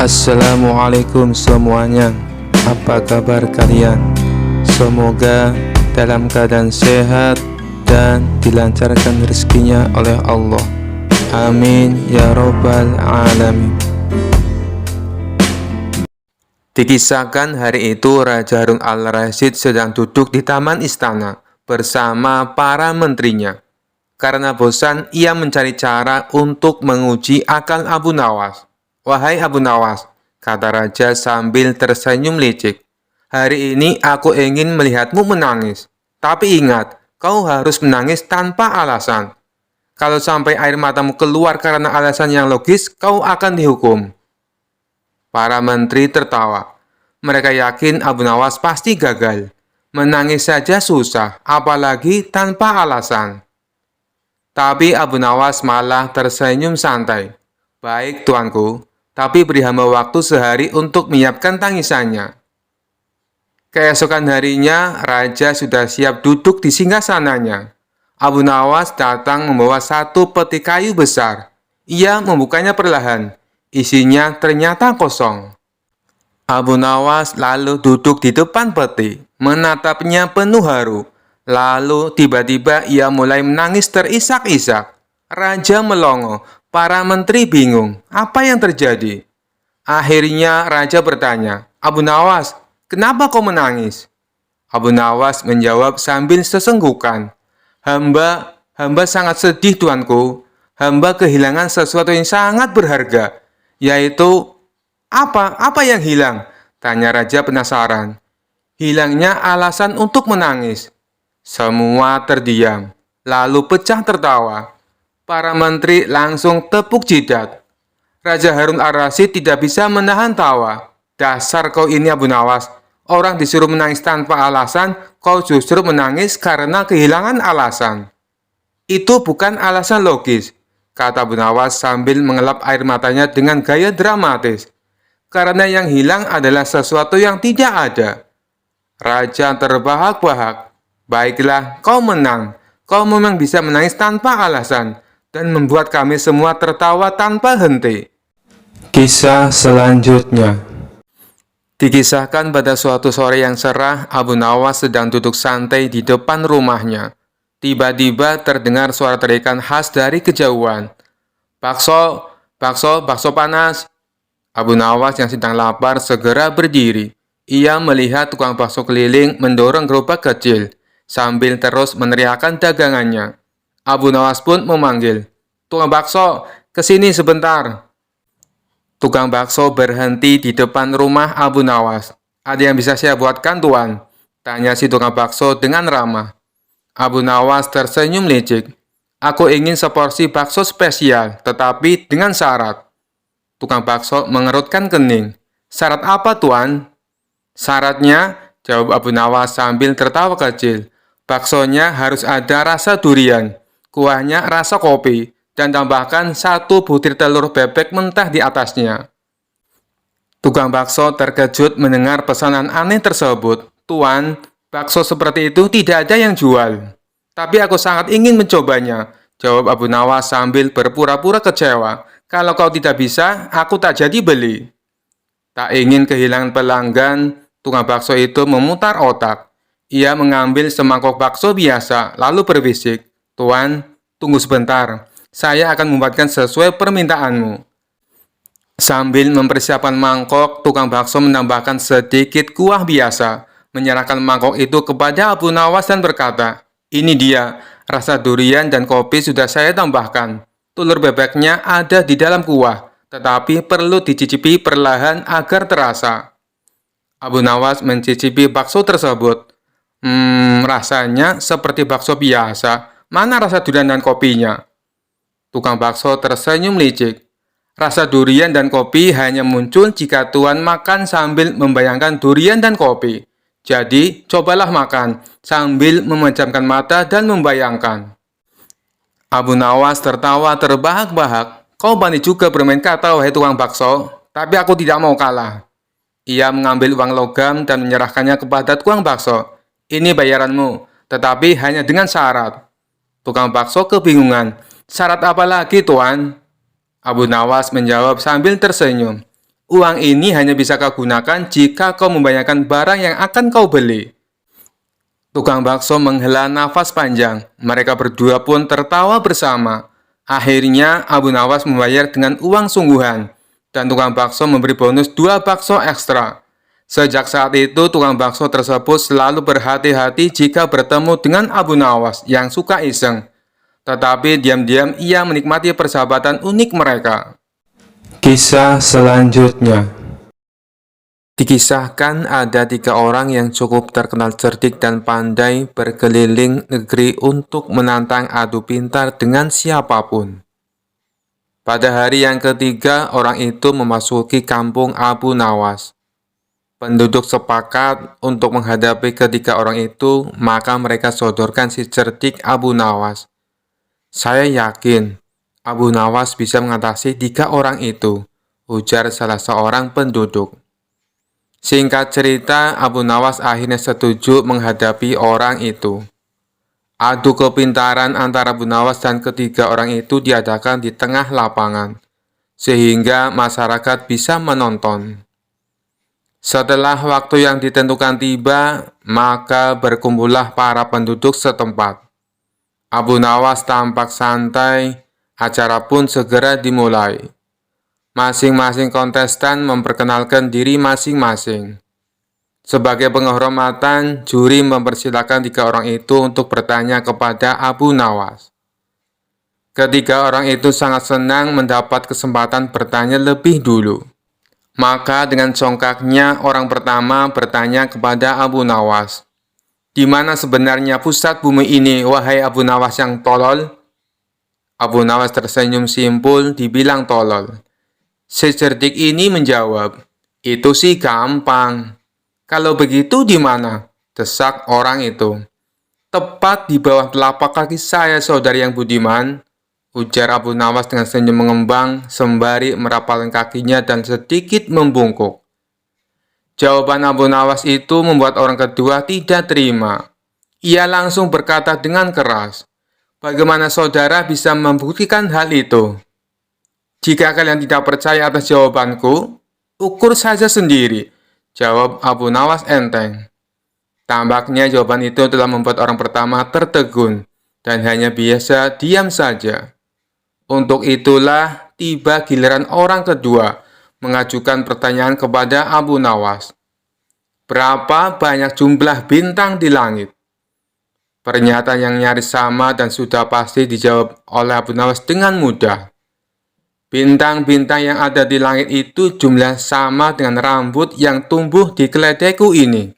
Assalamualaikum semuanya. Apa kabar kalian? Semoga dalam keadaan sehat dan dilancarkan rezekinya oleh Allah. Amin ya robbal alamin. Dikisahkan hari itu Raja Harun al-Rasyid sedang duduk di taman istana bersama para menterinya. Karena bosan, ia mencari cara untuk menguji akal Abu Nawas. "Wahai Abu Nawas," kata raja sambil tersenyum licik, "hari ini aku ingin melihatmu menangis. Tapi ingat, kau harus menangis tanpa alasan. Kalau sampai air matamu keluar karena alasan yang logis, kau akan dihukum." Para menteri tertawa. Mereka yakin Abu Nawas pasti gagal. Menangis saja susah, apalagi tanpa alasan. Tapi Abu Nawas malah tersenyum santai. "Baik, tuanku, tapi beri hamba waktu sehari untuk menyiapkan tangisannya." Keesokan harinya, raja sudah siap duduk di singgasananya. Abu Nawas datang membawa satu peti kayu besar. Ia membukanya perlahan. Isinya ternyata kosong. Abu Nawas lalu duduk di depan peti, menatapnya penuh haru. Lalu tiba-tiba ia mulai menangis terisak-isak. Raja melongo, para menteri bingung. Apa yang terjadi? Akhirnya raja bertanya, "Abu Nawas, kenapa kau menangis?" Abu Nawas menjawab sambil sesenggukan, Hamba sangat sedih, tuanku. Hamba kehilangan sesuatu yang sangat berharga, yaitu..." Apa yang hilang?" tanya raja penasaran. "Hilangnya alasan untuk menangis." Semua terdiam, lalu pecah tertawa. Para menteri langsung tepuk jidat. Raja Harun al-Rasyid tidak bisa menahan tawa. "Dasar kau ini Abu Nawas, orang disuruh menangis tanpa alasan, kau justru menangis karena kehilangan alasan. Itu bukan alasan logis," kata Abu Nawas sambil mengelap air matanya dengan gaya dramatis. "Karena yang hilang adalah sesuatu yang tidak ada." Raja terbahak-bahak. "Baiklah, kau menang. Kau memang bisa menangis tanpa alasan dan membuat kami semua tertawa tanpa henti." Kisah selanjutnya. Dikisahkan pada suatu sore yang cerah, Abu Nawas sedang duduk santai di depan rumahnya. Tiba-tiba terdengar suara teriakan khas dari kejauhan. "Bakso, bakso, bakso panas." Abu Nawas yang sedang lapar segera berdiri. Ia melihat tukang bakso keliling mendorong gerobak kecil, sambil terus meneriakkan dagangannya. Abu Nawas pun memanggil, "Tukang bakso, kesini sebentar." Tukang bakso berhenti di depan rumah Abu Nawas. "Ada yang bisa saya buatkan, tuan?" tanya si tukang bakso dengan ramah. Abu Nawas tersenyum licik. "Aku ingin seporsi bakso spesial, tetapi dengan syarat." Tukang bakso mengerutkan kening. "Syarat apa, tuan?" "Syaratnya," jawab Abu Nawas sambil tertawa kecil, "baksonya harus ada rasa durian, kuahnya rasa kopi, dan tambahkan satu butir telur bebek mentah di atasnya." Tukang bakso terkejut mendengar pesanan aneh tersebut. "Tuan, bakso seperti itu tidak ada yang jual." "Tapi aku sangat ingin mencobanya," jawab Abu Nawas sambil berpura-pura kecewa. "Kalau kau tidak bisa, aku tak jadi beli." Tak ingin kehilangan pelanggan, tukang bakso itu memutar otak. Ia mengambil semangkok bakso biasa, lalu berbisik, "Tuan, tunggu sebentar. Saya akan membuatkan sesuai permintaanmu." Sambil mempersiapkan mangkok, tukang bakso menambahkan sedikit kuah biasa, menyerahkan mangkok itu kepada Abu Nawas dan berkata, "Ini dia, rasa durian dan kopi sudah saya tambahkan. Telur bebeknya ada di dalam kuah, tetapi perlu dicicipi perlahan agar terasa." Abu Nawas mencicipi bakso tersebut. Rasanya seperti bakso biasa. Mana rasa durian dan kopinya?" Tukang bakso tersenyum licik. "Rasa durian dan kopi hanya muncul jika tuan makan sambil membayangkan durian dan kopi. Jadi, cobalah makan sambil memejamkan mata dan membayangkan." Abu Nawas tertawa terbahak-bahak. "Kau berani juga bermain kata, wahai tukang bakso, tapi aku tidak mau kalah." Ia mengambil uang logam dan menyerahkannya kepada tukang bakso. "Ini bayaranmu, tetapi hanya dengan syarat." Tukang bakso kebingungan. "Syarat apa lagi, tuan?" Abu Nawas menjawab sambil tersenyum. Uang ini hanya bisa kau gunakan jika kau membayarkan barang yang akan kau beli. Tukang bakso menghela nafas panjang. Mereka berdua pun tertawa bersama. Akhirnya, Abu Nawas membayar dengan uang sungguhan, dan tukang bakso memberi bonus 2 bakso ekstra. Sejak saat itu, tukang bakso tersebut selalu berhati-hati jika bertemu dengan Abu Nawas yang suka iseng. Tetapi diam-diam ia menikmati persahabatan unik mereka. Kisah selanjutnya. Dikisahkan ada 3 orang yang cukup terkenal cerdik dan pandai berkeliling negeri untuk menantang adu pintar dengan siapapun. Pada hari yang ketiga, orang itu memasuki kampung Abu Nawas. Penduduk sepakat untuk menghadapi ketiga orang itu, maka mereka sodorkan si cerdik Abu Nawas. Saya yakin Abu Nawas bisa mengatasi 3 orang itu, ujar salah seorang penduduk. Singkat cerita, Abu Nawas akhirnya setuju menghadapi orang itu. Adu kepintaran antara Abu Nawas dan ketiga orang itu diadakan di tengah lapangan, sehingga masyarakat bisa menonton. Setelah waktu yang ditentukan tiba, maka berkumpullah para penduduk setempat. Abu Nawas tampak santai, acara pun segera dimulai. Masing-masing kontestan memperkenalkan diri masing-masing. Sebagai penghormatan, juri mempersilahkan 3 orang itu untuk bertanya kepada Abu Nawas. Ketiga orang itu sangat senang mendapat kesempatan bertanya lebih dulu. Maka dengan congkaknya orang pertama bertanya kepada Abu Nawas, "Di mana sebenarnya pusat bumi ini, wahai Abu Nawas yang tolol?" Abu Nawas tersenyum simpul, dibilang tolol. Si cerdik ini menjawab, "Itu sih gampang." "Kalau begitu di mana?" desak orang itu. "Tepat di bawah telapak kaki saya, saudari yang budiman," ujar Abu Nawas dengan senyum mengembang sembari merapalkan kakinya dan sedikit membungkuk. Jawaban Abu Nawas itu membuat orang kedua tidak terima. Ia langsung berkata dengan keras, "Bagaimana saudara bisa membuktikan hal itu? Jika kalian tidak percaya atas jawabanku, ukur saja sendiri," jawab Abu Nawas enteng. Tampaknya jawaban itu telah membuat orang pertama tertegun dan hanya biasa diam saja. Untuk itulah tiba giliran orang kedua mengajukan pertanyaan kepada Abu Nawas. "Berapa banyak jumlah bintang di langit?" Pernyataan yang nyaris sama dan sudah pasti dijawab oleh Abu Nawas dengan mudah. "Bintang-bintang yang ada di langit itu jumlah sama dengan rambut yang tumbuh di keledaiku ini,"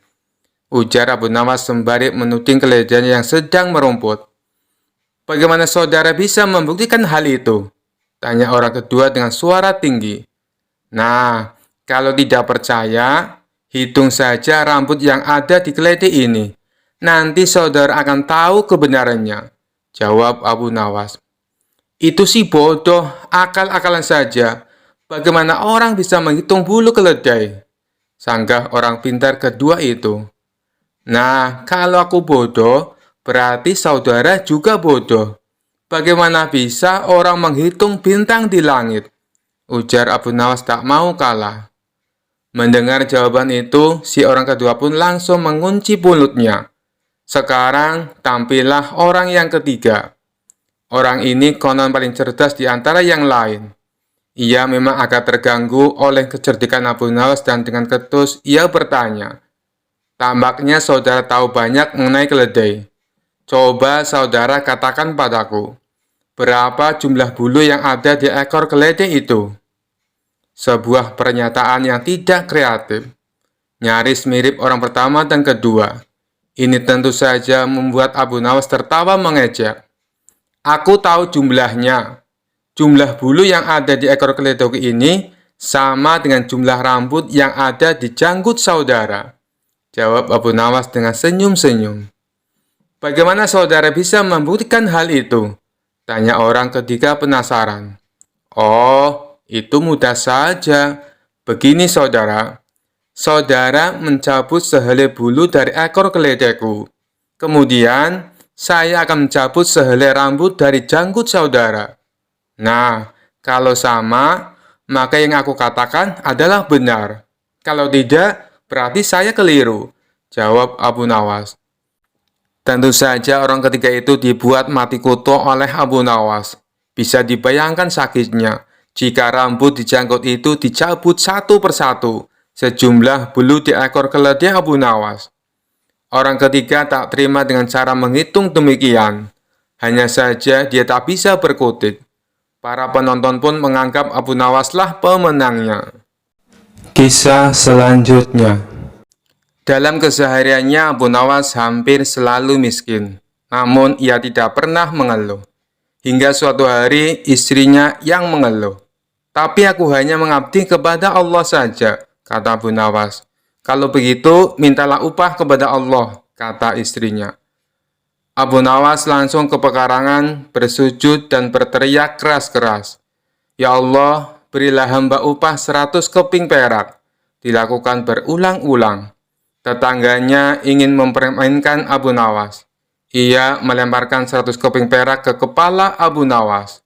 ujar Abu Nawas sembari menuding keledainya yang sedang merumput. "Bagaimana saudara bisa membuktikan hal itu?" tanya orang kedua dengan suara tinggi. "Nah, kalau tidak percaya, hitung saja rambut yang ada di keledai ini. Nanti saudara akan tahu kebenarannya," jawab Abu Nawas. "Itu sih bodoh, akal-akalan saja. Bagaimana orang bisa menghitung bulu keledai?" sanggah orang pintar kedua itu. "Nah, kalau aku bodoh, berarti saudara juga bodoh. Bagaimana bisa orang menghitung bintang di langit?" ujar Abu Nawas tak mau kalah. Mendengar jawaban itu, si orang kedua pun langsung mengunci mulutnya. Sekarang, tampillah orang yang ketiga. Orang ini konon paling cerdas di antara yang lain. Ia memang agak terganggu oleh kecerdikan Abu Nawas dan dengan ketus ia bertanya, "Tampaknya saudara tahu banyak mengenai keledai. Coba saudara katakan padaku, berapa jumlah bulu yang ada di ekor keledai itu?" Sebuah pernyataan yang tidak kreatif, nyaris mirip orang pertama dan kedua. Ini tentu saja membuat Abu Nawas tertawa mengejek. "Aku tahu jumlahnya. Jumlah bulu yang ada di ekor keledai ini sama dengan jumlah rambut yang ada di janggut saudara," jawab Abu Nawas dengan senyum-senyum. "Bagaimana saudara bisa membuktikan hal itu?" tanya orang ketiga penasaran. "Oh, itu mudah saja. Begini saudara. Saudara mencabut sehelai bulu dari ekor keledaiku. Kemudian, saya akan mencabut sehelai rambut dari janggut saudara. Nah, kalau sama, maka yang aku katakan adalah benar. Kalau tidak, berarti saya keliru, jawab Abu Nawas. Tentu saja orang ketiga itu dibuat mati kutu oleh Abu Nawas. Bisa dibayangkan sakitnya jika rambut di janggut itu dicabut satu persatu, sejumlah bulu di ekor keledai Abu Nawas. Orang ketiga tak terima dengan cara menghitung demikian. Hanya saja dia tak bisa berkutik. Para penonton pun menganggap Abu Nawaslah pemenangnya. Kisah selanjutnya. Dalam kesehariannya Abu Nawas hampir selalu miskin. Namun ia tidak pernah mengeluh. Hingga suatu hari istrinya yang mengeluh. Tapi aku hanya mengabdi kepada Allah saja, kata Abu Nawas. Kalau begitu, mintalah upah kepada Allah, kata istrinya. Abu Nawas langsung ke pekarangan, bersujud dan berteriak keras-keras. Ya Allah, berilah hamba upah 100 keping perak. Dilakukan berulang-ulang. Tetangganya ingin mempermainkan Abu Nawas. Ia melemparkan 100 keping perak ke kepala Abu Nawas.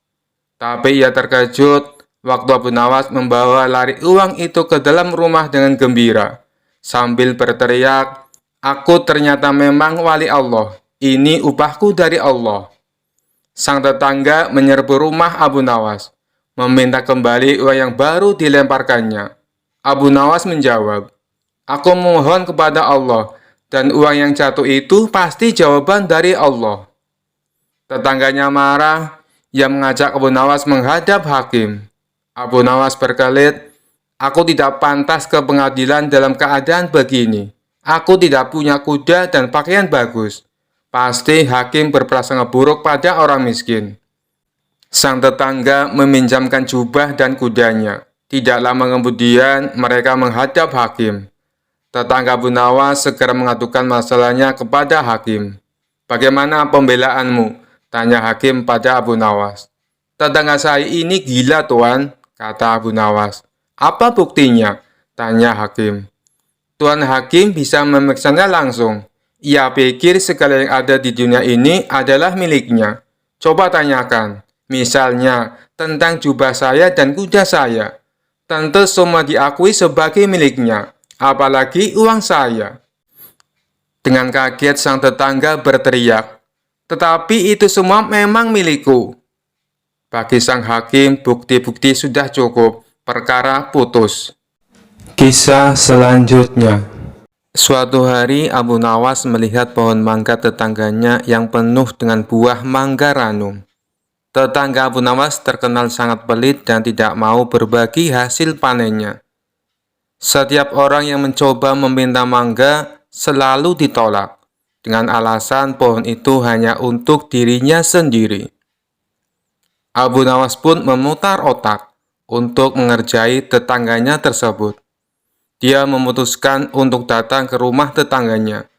Tapi ia terkejut waktu Abu Nawas membawa lari uang itu ke dalam rumah dengan gembira. Sambil berteriak, aku ternyata memang wali Allah. Ini upahku dari Allah. Sang tetangga menyerbu rumah Abu Nawas, meminta kembali uang yang baru dilemparkannya. Abu Nawas menjawab, aku mohon kepada Allah, dan uang yang jatuh itu pasti jawaban dari Allah. Tetangganya marah, ia mengajak Abu Nawas menghadap hakim. Abu Nawas berkelit, aku tidak pantas ke pengadilan dalam keadaan begini. Aku tidak punya kuda dan pakaian bagus. Pasti hakim berprasangka buruk pada orang miskin. Sang tetangga meminjamkan jubah dan kudanya. Tidak lama kemudian mereka menghadap hakim. Tetangga Abu Nawas segera mengadukan masalahnya kepada hakim. Bagaimana pembelaanmu? Tanya hakim pada Abu Nawas. Tetangga saya ini gila, Tuan, kata Abu Nawas. Apa buktinya? Tanya hakim. Tuan hakim bisa memeriksanya langsung. Ia pikir segala yang ada di dunia ini adalah miliknya. Coba tanyakan, misalnya tentang jubah saya dan kuda saya. Tentu semua diakui sebagai miliknya, apalagi uang saya. Dengan kaget sang tetangga berteriak, tetapi itu semua memang milikku. Bagi sang hakim, bukti-bukti sudah cukup, perkara putus. Kisah selanjutnya. Suatu hari Abu Nawas melihat pohon mangga tetangganya yang penuh dengan buah mangga ranum. Tetangga Abu Nawas terkenal sangat pelit dan tidak mau berbagi hasil panennya. Setiap orang yang mencoba meminta mangga selalu ditolak, dengan alasan pohon itu hanya untuk dirinya sendiri. Abu Nawas pun memutar otak untuk mengerjai tetangganya tersebut. Dia memutuskan untuk datang ke rumah tetangganya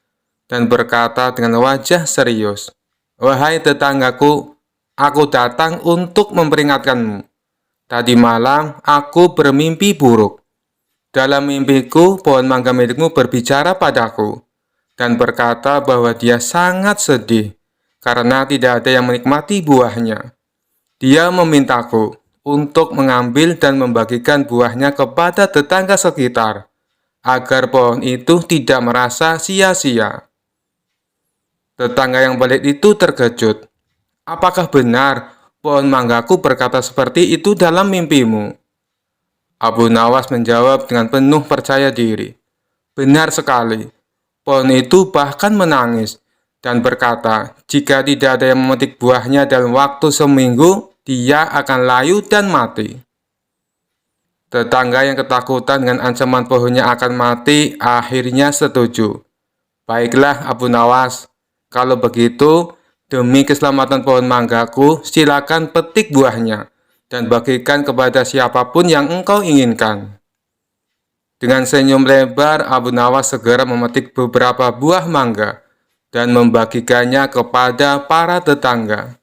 dan berkata dengan wajah serius, wahai tetanggaku, aku datang untuk memperingatkanmu. Tadi malam aku bermimpi buruk. Dalam mimpiku, pohon mangga milikmu berbicara padaku dan berkata bahwa dia sangat sedih karena tidak ada yang menikmati buahnya. Dia memintaku untuk mengambil dan membagikan buahnya kepada tetangga sekitar, agar pohon itu tidak merasa sia-sia. Tetangga yang pelit itu terkejut. Apakah benar pohon manggaku berkata seperti itu dalam mimpimu? Abu Nawas menjawab dengan penuh percaya diri. Benar sekali. Pohon itu bahkan menangis dan berkata, jika tidak ada yang memetik buahnya dalam waktu seminggu, dia akan layu dan mati. Tetangga yang ketakutan dengan ancaman pohonnya akan mati akhirnya setuju. Baiklah Abu Nawas, kalau begitu demi keselamatan pohon manggaku silakan petik buahnya dan bagikan kepada siapapun yang engkau inginkan. Dengan senyum lebar Abu Nawas segera memetik beberapa buah mangga dan membagikannya kepada para tetangga.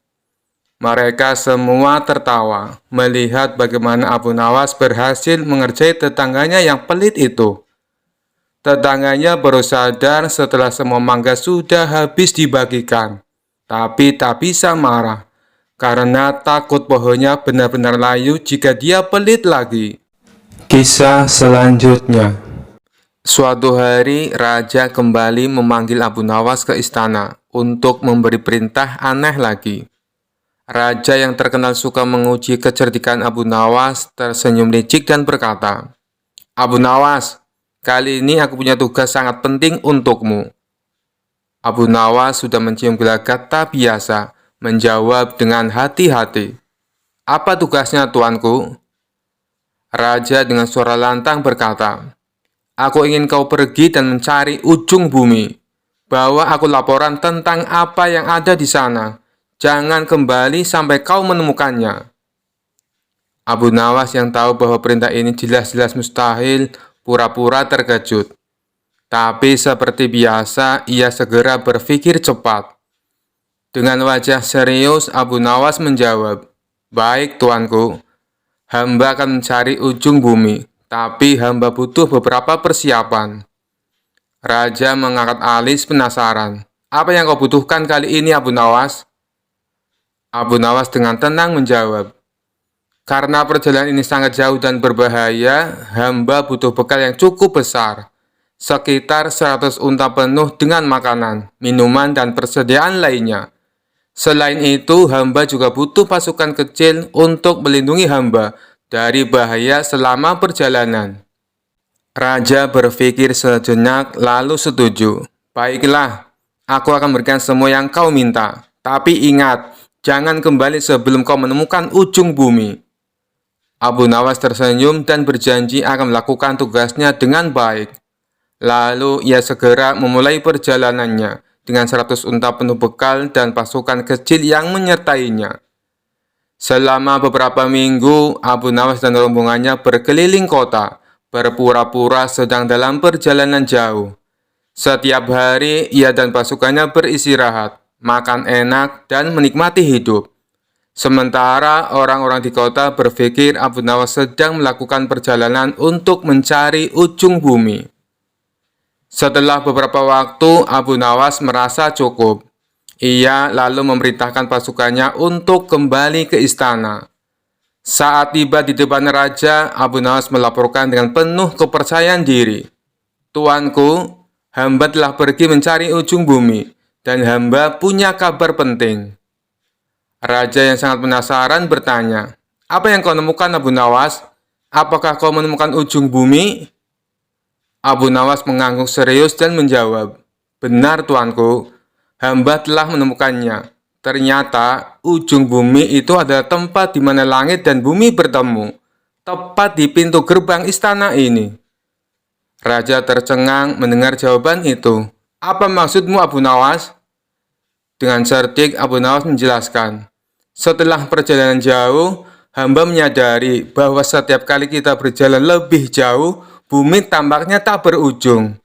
Mereka semua tertawa melihat bagaimana Abu Nawas berhasil mengerjai tetangganya yang pelit itu. Tetangganya baru sadar setelah semua mangga sudah habis dibagikan, tapi tak bisa marah karena takut pohonnya benar-benar layu jika dia pelit lagi. Kisah selanjutnya. Suatu hari, raja kembali memanggil Abu Nawas ke istana untuk memberi perintah aneh lagi. Raja yang terkenal suka menguji kecerdikan Abu Nawas tersenyum licik dan berkata, "Abu Nawas, kali ini aku punya tugas sangat penting untukmu." Abu Nawas sudah mencium gelagat tak biasa, menjawab dengan hati-hati, "Apa tugasnya, tuanku?" Raja dengan suara lantang berkata, "Aku ingin kau pergi dan mencari ujung bumi. Bawa aku laporan tentang apa yang ada di sana. Jangan kembali sampai kau menemukannya." Abu Nawas yang tahu bahwa perintah ini jelas-jelas mustahil, pura-pura terkejut. Tapi seperti biasa, ia segera berpikir cepat. Dengan wajah serius, Abu Nawas menjawab, "Baik, tuanku. Hamba akan mencari ujung bumi. Tapi hamba butuh beberapa persiapan." Raja mengangkat alis penasaran. "Apa yang kau butuhkan kali ini, Abu Nawas?" Abu Nawas dengan tenang menjawab, "Karena perjalanan ini sangat jauh dan berbahaya, hamba butuh bekal yang cukup besar. Sekitar 100 unta penuh dengan makanan, minuman, dan persediaan lainnya. Selain itu, hamba juga butuh pasukan kecil untuk melindungi hamba dari bahaya selama perjalanan." Raja berpikir sejenak lalu setuju. "Baiklah, aku akan berikan semua yang kau minta. Tapi ingat, jangan kembali sebelum kau menemukan ujung bumi." Abu Nawas tersenyum dan berjanji akan melakukan tugasnya dengan baik. Lalu ia segera memulai perjalanannya dengan 100 unta penuh bekal dan pasukan kecil yang menyertainya. Selama beberapa minggu, Abu Nawas dan rombongannya berkeliling kota, berpura-pura sedang dalam perjalanan jauh. Setiap hari, ia dan pasukannya beristirahat, makan enak, dan menikmati hidup. Sementara orang-orang di kota berpikir Abu Nawas sedang melakukan perjalanan untuk mencari ujung bumi. Setelah beberapa waktu, Abu Nawas merasa cukup. Ia lalu memerintahkan pasukannya untuk kembali ke istana. Saat tiba di depan raja, Abu Nawas melaporkan dengan penuh kepercayaan diri, "Tuanku, hamba telah pergi mencari ujung bumi, dan hamba punya kabar penting." Raja yang sangat penasaran bertanya, "Apa yang kau nemukan, Abu Nawas? Apakah kau menemukan ujung bumi?" Abu Nawas mengangguk serius dan menjawab, "Benar, tuanku. Hamba telah menemukannya. Ternyata ujung bumi itu adalah tempat di mana langit dan bumi bertemu, tepat di pintu gerbang istana ini." Raja tercengang mendengar jawaban itu. "Apa maksudmu, Abu Nawas?" Dengan cerdik, Abu Nawas menjelaskan, "Setelah perjalanan jauh, hamba menyadari bahwa setiap kali kita berjalan lebih jauh, bumi tampaknya tak berujung.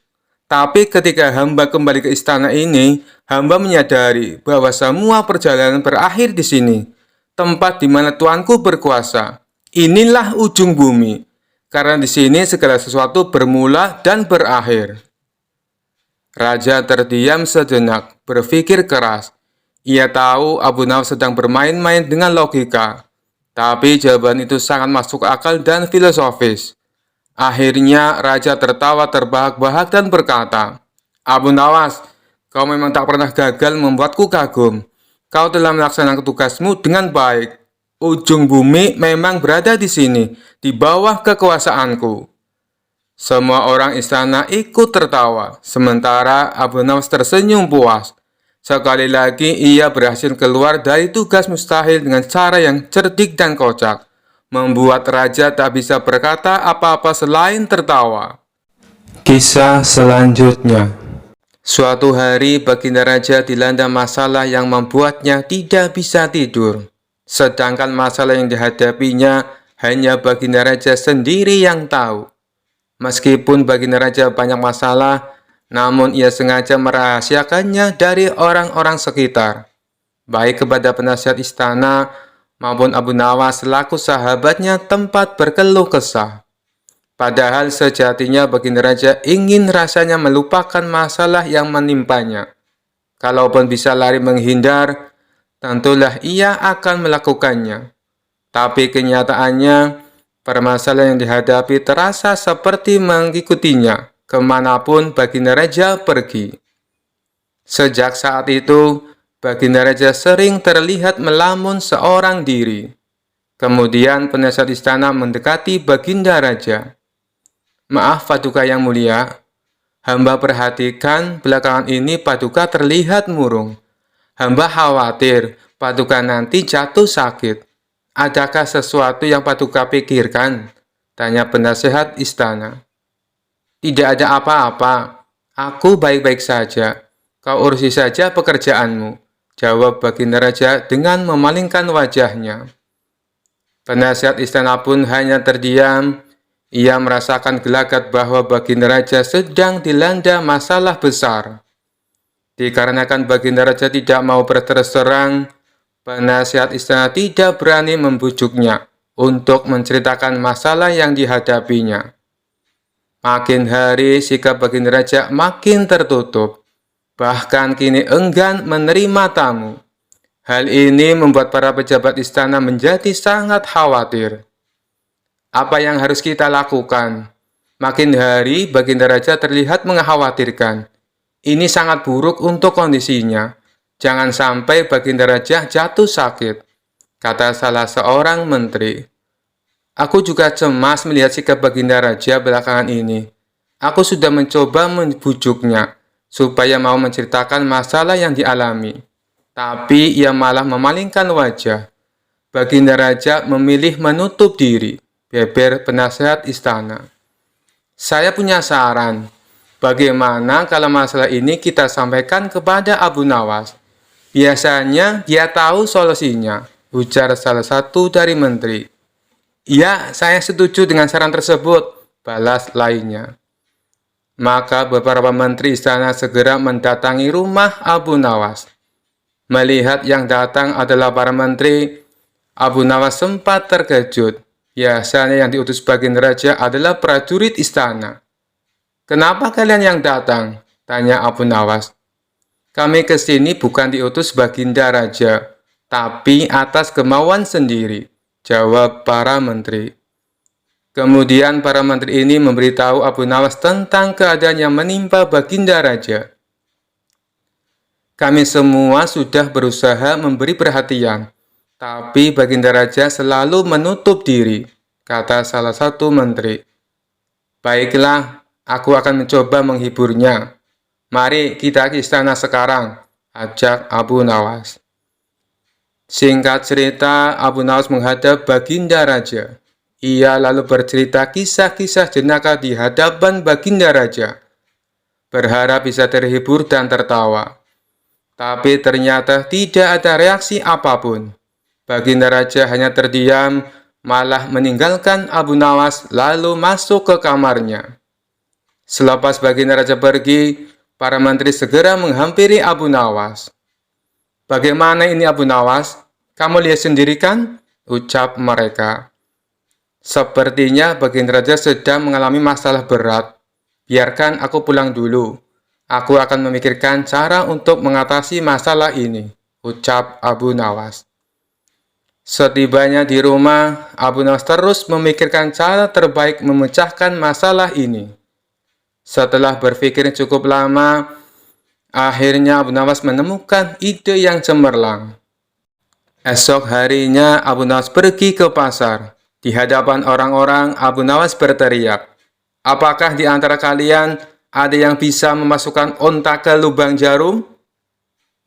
Tapi ketika hamba kembali ke istana ini, hamba menyadari bahwa semua perjalanan berakhir di sini, tempat di mana Tuanku berkuasa. Inilah ujung bumi, karena di sini segala sesuatu bermula dan berakhir." Raja terdiam sejenak, berpikir keras. Ia tahu Abu Nawas sedang bermain-main dengan logika, tapi jawaban itu sangat masuk akal dan filosofis. Akhirnya, raja tertawa terbahak-bahak dan berkata, "Abu Nawas, kau memang tak pernah gagal membuatku kagum. Kau telah melaksanakan tugasmu dengan baik. Ujung bumi memang berada di sini, di bawah kekuasaanku." Semua orang istana ikut tertawa, sementara Abu Nawas tersenyum puas. Sekali lagi, ia berhasil keluar dari tugas mustahil dengan cara yang cerdik dan kocak, membuat raja tak bisa berkata apa-apa selain tertawa. Kisah selanjutnya. Suatu hari, Baginda Raja dilanda masalah yang membuatnya tidak bisa tidur. Sedangkan masalah yang dihadapinya hanya Baginda Raja sendiri yang tahu. Meskipun Baginda Raja banyak masalah, namun ia sengaja merahasiakannya dari orang-orang sekitar, baik kepada penasihat istana maupun Abu Nawas selaku sahabatnya tempat berkeluh kesah. Padahal sejatinya Baginda Raja ingin rasanya melupakan masalah yang menimpanya. Kalaupun bisa lari menghindar, tentulah ia akan melakukannya. Tapi kenyataannya, permasalahan yang dihadapi terasa seperti mengikutinya kemanapun Baginda Raja pergi. Sejak saat itu, Baginda Raja sering terlihat melamun seorang diri. Kemudian penasihat istana mendekati Baginda Raja. "Maaf Paduka yang mulia, hamba perhatikan belakangan ini Paduka terlihat murung. Hamba khawatir Paduka nanti jatuh sakit. Adakah sesuatu yang Paduka pikirkan?" tanya penasihat istana. "Tidak ada apa-apa, aku baik-baik saja. Kau urusi saja pekerjaanmu," jawab Baginda Raja dengan memalingkan wajahnya. Penasihat istana pun hanya terdiam. Ia merasakan gelagat bahwa Baginda Raja sedang dilanda masalah besar. Dikarenakan Baginda Raja tidak mau berterus terang, penasihat istana tidak berani membujuknya untuk menceritakan masalah yang dihadapinya. Makin hari sikap Baginda Raja makin tertutup, bahkan kini enggan menerima tamu. Hal ini membuat para pejabat istana menjadi sangat khawatir. Apa yang harus kita lakukan? Makin hari Baginda Raja terlihat mengkhawatirkan. Ini sangat buruk untuk kondisinya. Jangan sampai Baginda Raja jatuh sakit, kata salah seorang menteri. Aku juga cemas melihat sikap Baginda Raja belakangan ini. Aku sudah mencoba membujuknya supaya mau menceritakan masalah yang dialami. Tapi ia malah memalingkan wajah. Baginda Raja memilih menutup diri, beber penasihat istana. "Saya punya saran. Bagaimana kalau masalah ini kita sampaikan kepada Abu Nawas? Biasanya dia tahu solusinya," ujar salah satu dari menteri. "Ya, saya setuju dengan saran tersebut," balas lainnya. Maka beberapa menteri istana segera mendatangi rumah Abu Nawas. Melihat yang datang adalah para menteri, Abu Nawas sempat terkejut. Biasanya yang diutus Baginda Raja adalah prajurit istana. "Kenapa kalian yang datang?" tanya Abu Nawas. "Kami ke sini bukan diutus Baginda Raja, tapi atas kemauan sendiri," jawab para menteri. Kemudian para menteri ini memberitahu Abu Nawas tentang keadaan yang menimpa Baginda Raja. "Kami semua sudah berusaha memberi perhatian, tapi Baginda Raja selalu menutup diri," kata salah satu menteri. "Baiklah, aku akan mencoba menghiburnya. Mari kita ke istana sekarang," ajak Abu Nawas. Singkat cerita, Abu Nawas menghadap Baginda Raja. Ia lalu bercerita kisah-kisah jenaka di hadapan Baginda Raja, berharap bisa terhibur dan tertawa. Tapi ternyata tidak ada reaksi apapun. Baginda Raja hanya terdiam, malah meninggalkan Abu Nawas lalu masuk ke kamarnya. Selepas Baginda Raja pergi, para menteri segera menghampiri Abu Nawas. "Bagaimana ini Abu Nawas? Kamu lihat sendiri kan?" ucap mereka. "Sepertinya Baginda Raja sedang mengalami masalah berat. Biarkan aku pulang dulu. Aku akan memikirkan cara untuk mengatasi masalah ini," ucap Abu Nawas. Setibanya di rumah, Abu Nawas terus memikirkan cara terbaik memecahkan masalah ini. Setelah berpikir cukup lama, akhirnya Abu Nawas menemukan ide yang cemerlang. Esok harinya Abu Nawas pergi ke pasar. Di hadapan orang-orang, Abu Nawas berteriak, "Apakah di antara kalian ada yang bisa memasukkan onta ke lubang jarum?"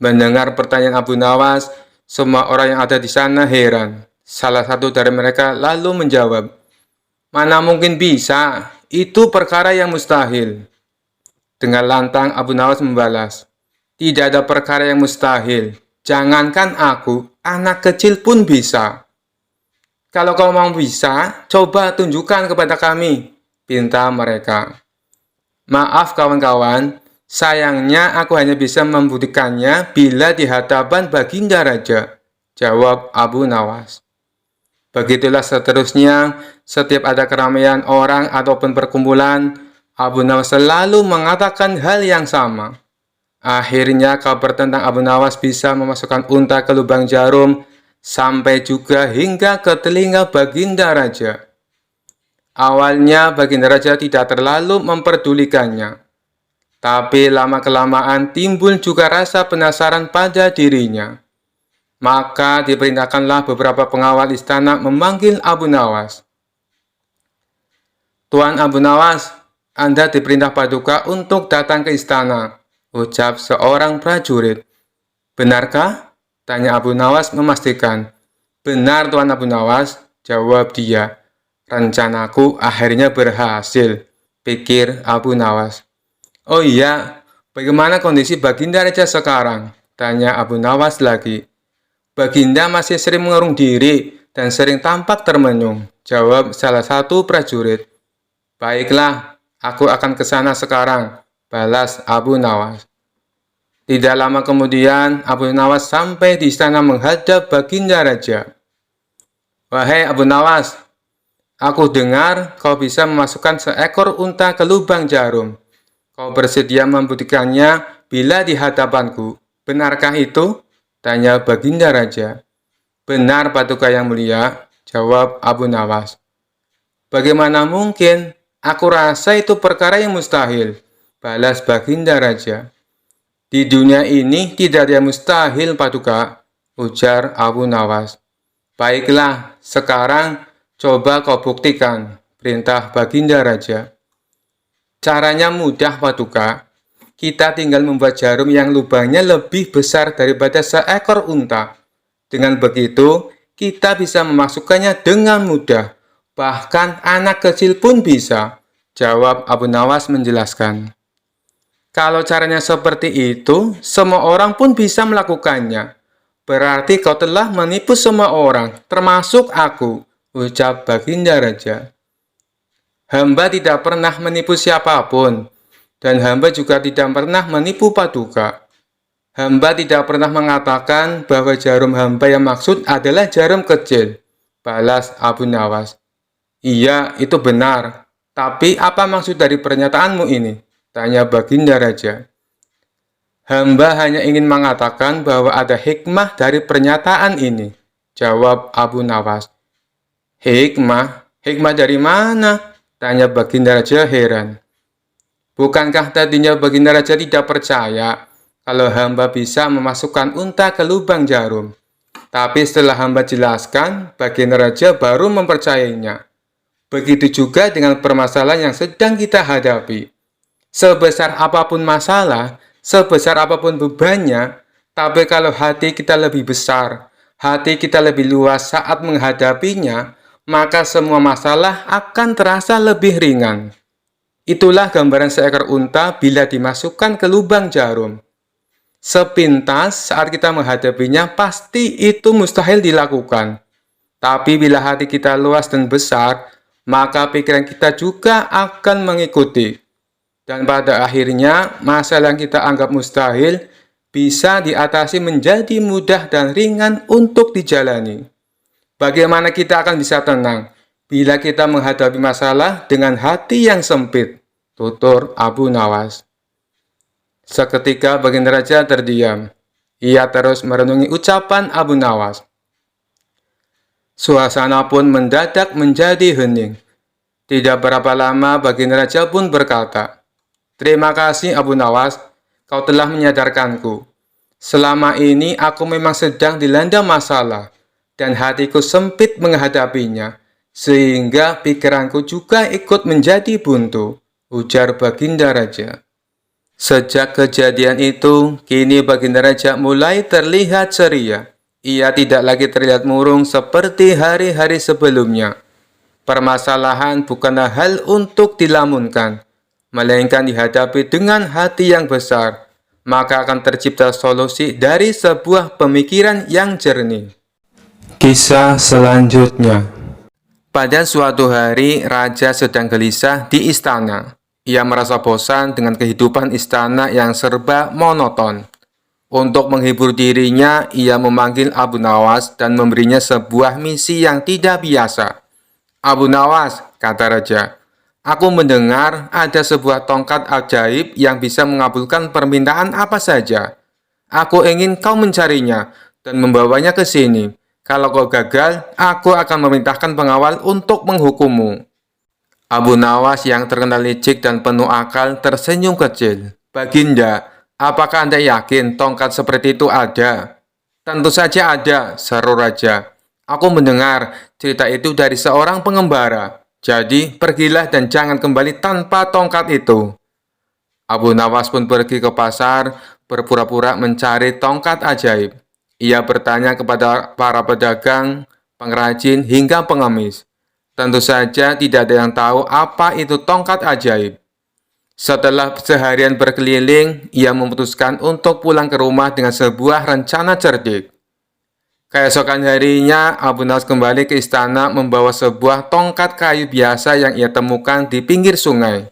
Mendengar pertanyaan Abu Nawas, semua orang yang ada di sana heran. Salah satu dari mereka lalu menjawab, "Mana mungkin bisa, itu perkara yang mustahil." Dengan lantang Abu Nawas membalas, "Tidak ada perkara yang mustahil. Jangankan aku, anak kecil pun bisa." "Kalau kau mau bisa, coba tunjukkan kepada kami," pinta mereka. "Maaf kawan-kawan, sayangnya aku hanya bisa membuktikannya bila di hadapan Baginda Raja," jawab Abu Nawas. Begitulah seterusnya, setiap ada keramaian orang ataupun perkumpulan, Abu Nawas selalu mengatakan hal yang sama. Akhirnya kabar tentang Abu Nawas bisa memasukkan unta ke lubang jarum sampai juga hingga ke telinga Baginda Raja. Awalnya Baginda Raja tidak terlalu memperdulikannya, tapi lama-kelamaan timbul juga rasa penasaran pada dirinya. Maka diperintahkanlah beberapa pengawal istana memanggil Abu Nawas. "Tuan Abu Nawas, Anda diperintah Paduka untuk datang ke istana," ucap seorang prajurit. "Benarkah?" tanya Abu Nawas memastikan. "Benar Tuan Abu Nawas," jawab dia. "Rencanaku akhirnya berhasil," pikir Abu Nawas. "Oh iya, bagaimana kondisi Baginda Raja sekarang?" tanya Abu Nawas lagi. "Baginda masih sering mengurung diri dan sering tampak termenung," jawab salah satu prajurit. "Baiklah, aku akan ke sana sekarang," balas Abu Nawas. Tidak lama kemudian, Abu Nawas sampai di istana menghadap Baginda Raja. "Wahai Abu Nawas, aku dengar kau bisa memasukkan seekor unta ke lubang jarum. Kau bersedia membuktikannya bila di hadapanku. Benarkah itu?" tanya Baginda Raja. "Benar Paduka yang mulia," jawab Abu Nawas. "Bagaimana mungkin? Aku rasa itu perkara yang mustahil," balas Baginda Raja. "Di dunia ini tidak ada yang mustahil, Paduka," ujar Abu Nawas. "Baiklah, sekarang coba kau buktikan," perintah Baginda Raja. "Caranya mudah, Paduka. Kita tinggal membuat jarum yang lubangnya lebih besar daripada seekor unta. Dengan begitu, kita bisa memasukkannya dengan mudah. Bahkan anak kecil pun bisa," jawab Abu Nawas menjelaskan. "Kalau caranya seperti itu, semua orang pun bisa melakukannya. Berarti kau telah menipu semua orang, termasuk aku," ucap Baginda Raja. "Hamba tidak pernah menipu siapapun, dan hamba juga tidak pernah menipu Paduka. Hamba tidak pernah mengatakan bahwa jarum hamba yang maksud adalah jarum kecil," balas Abu Nawas. "Iya, itu benar. Tapi apa maksud dari pernyataanmu ini?" tanya Baginda Raja. "Hamba hanya ingin mengatakan bahwa ada hikmah dari pernyataan ini," jawab Abu Nawas. "Hikmah? Hikmah dari mana?" tanya Baginda Raja heran. "Bukankah tadinya Baginda Raja tidak percaya kalau hamba bisa memasukkan unta ke lubang jarum? Tapi setelah hamba jelaskan, Baginda Raja baru mempercayainya. Begitu juga dengan permasalahan yang sedang kita hadapi. Sebesar apapun masalah, sebesar apapun bebannya, tapi kalau hati kita lebih besar, hati kita lebih luas saat menghadapinya, maka semua masalah akan terasa lebih ringan. Itulah gambaran seekor unta bila dimasukkan ke lubang jarum. Sepintas saat kita menghadapinya, pasti itu mustahil dilakukan. Tapi bila hati kita luas dan besar, maka pikiran kita juga akan mengikuti. Dan pada akhirnya, masalah yang kita anggap mustahil bisa diatasi menjadi mudah dan ringan untuk dijalani. Bagaimana kita akan bisa tenang bila kita menghadapi masalah dengan hati yang sempit?" tutur Abu Nawas. Seketika Baginda Raja terdiam. Ia terus merenungi ucapan Abu Nawas. Suasana pun mendadak menjadi hening. Tidak berapa lama Baginda Raja pun berkata, "Terima kasih Abu Nawas, kau telah menyadarkanku. Selama ini aku memang sedang dilanda masalah, dan hatiku sempit menghadapinya, sehingga pikiranku juga ikut menjadi buntu," ujar Baginda Raja. Sejak kejadian itu, kini Baginda Raja mulai terlihat ceria. Ia tidak lagi terlihat murung seperti hari-hari sebelumnya. Permasalahan bukanlah hal untuk dilamunkan, melainkan dihadapi dengan hati yang besar, maka akan tercipta solusi dari sebuah pemikiran yang jernih. Kisah selanjutnya. Pada suatu hari, Raja sedang gelisah di istana. Ia merasa bosan dengan kehidupan istana yang serba monoton. Untuk menghibur dirinya, ia memanggil Abu Nawas dan memberinya sebuah misi yang tidak biasa. "Abu Nawas," kata Raja, Aku mendengar ada sebuah tongkat ajaib yang bisa mengabulkan permintaan apa saja. Aku ingin kau mencarinya dan membawanya ke sini. Kalau kau gagal, aku akan memerintahkan pengawal untuk menghukummu." Abu Nawas yang terkenal licik dan penuh akal tersenyum kecil. "Baginda, apakah Anda yakin tongkat seperti itu ada?" "Tentu saja ada," seru raja. "Aku mendengar cerita itu dari seorang pengembara. Jadi, pergilah dan jangan kembali tanpa tongkat itu." Abu Nawas pun pergi ke pasar, berpura-pura mencari tongkat ajaib. Ia bertanya kepada para pedagang, pengrajin, hingga pengemis. Tentu saja tidak ada yang tahu apa itu tongkat ajaib. Setelah seharian berkeliling, ia memutuskan untuk pulang ke rumah dengan sebuah rencana cerdik. Keesokan harinya, Abu Nawas kembali ke istana membawa sebuah tongkat kayu biasa yang ia temukan di pinggir sungai.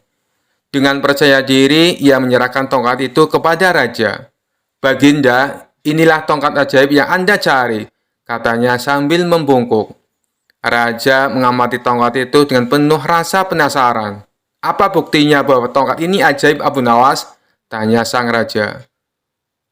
Dengan percaya diri, ia menyerahkan tongkat itu kepada raja. "Baginda, inilah tongkat ajaib yang Anda cari," katanya sambil membungkuk. Raja mengamati tongkat itu dengan penuh rasa penasaran. "Apa buktinya bahwa tongkat ini ajaib, Abu Nawas?" tanya sang raja.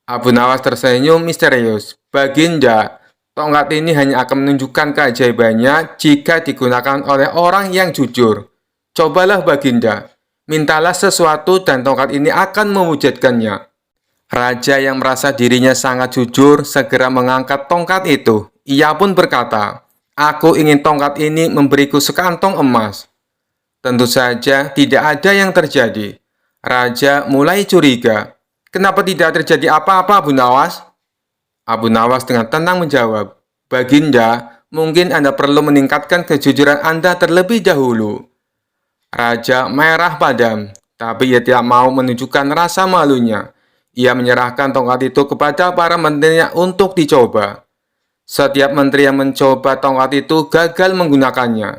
Abu Nawas tersenyum misterius. "Baginda, tongkat ini hanya akan menunjukkan keajaibannya jika digunakan oleh orang yang jujur. Cobalah Baginda, mintalah sesuatu dan tongkat ini akan mewujudkannya." Raja yang merasa dirinya sangat jujur segera mengangkat tongkat itu. Ia pun berkata, "Aku ingin tongkat ini memberiku sekantong emas." Tentu saja tidak ada yang terjadi. Raja mulai curiga. "Kenapa tidak terjadi apa-apa, Abu Nawas?" Abu Nawas dengan tenang menjawab, "Baginda, mungkin Anda perlu meningkatkan kejujuran Anda terlebih dahulu." Raja merah padam, tapi ia tidak mau menunjukkan rasa malunya. Ia menyerahkan tongkat itu kepada para menterinya untuk dicoba. Setiap menteri yang mencoba tongkat itu gagal menggunakannya.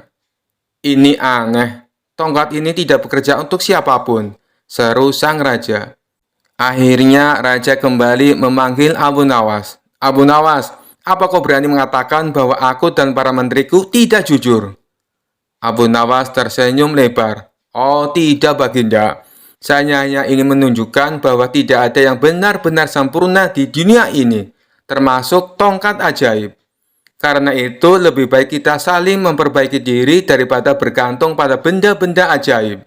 "Ini aneh, tongkat ini tidak bekerja untuk siapapun," seru sang raja. Akhirnya raja kembali memanggil Abu Nawas. "Abu Nawas, apa kau berani mengatakan bahwa aku dan para menteriku tidak jujur?" Abu Nawas tersenyum lebar. "Oh tidak, Baginda. Saya hanya ingin menunjukkan bahwa tidak ada yang benar-benar sempurna di dunia ini, termasuk tongkat ajaib. Karena itu, lebih baik kita saling memperbaiki diri daripada bergantung pada benda-benda ajaib."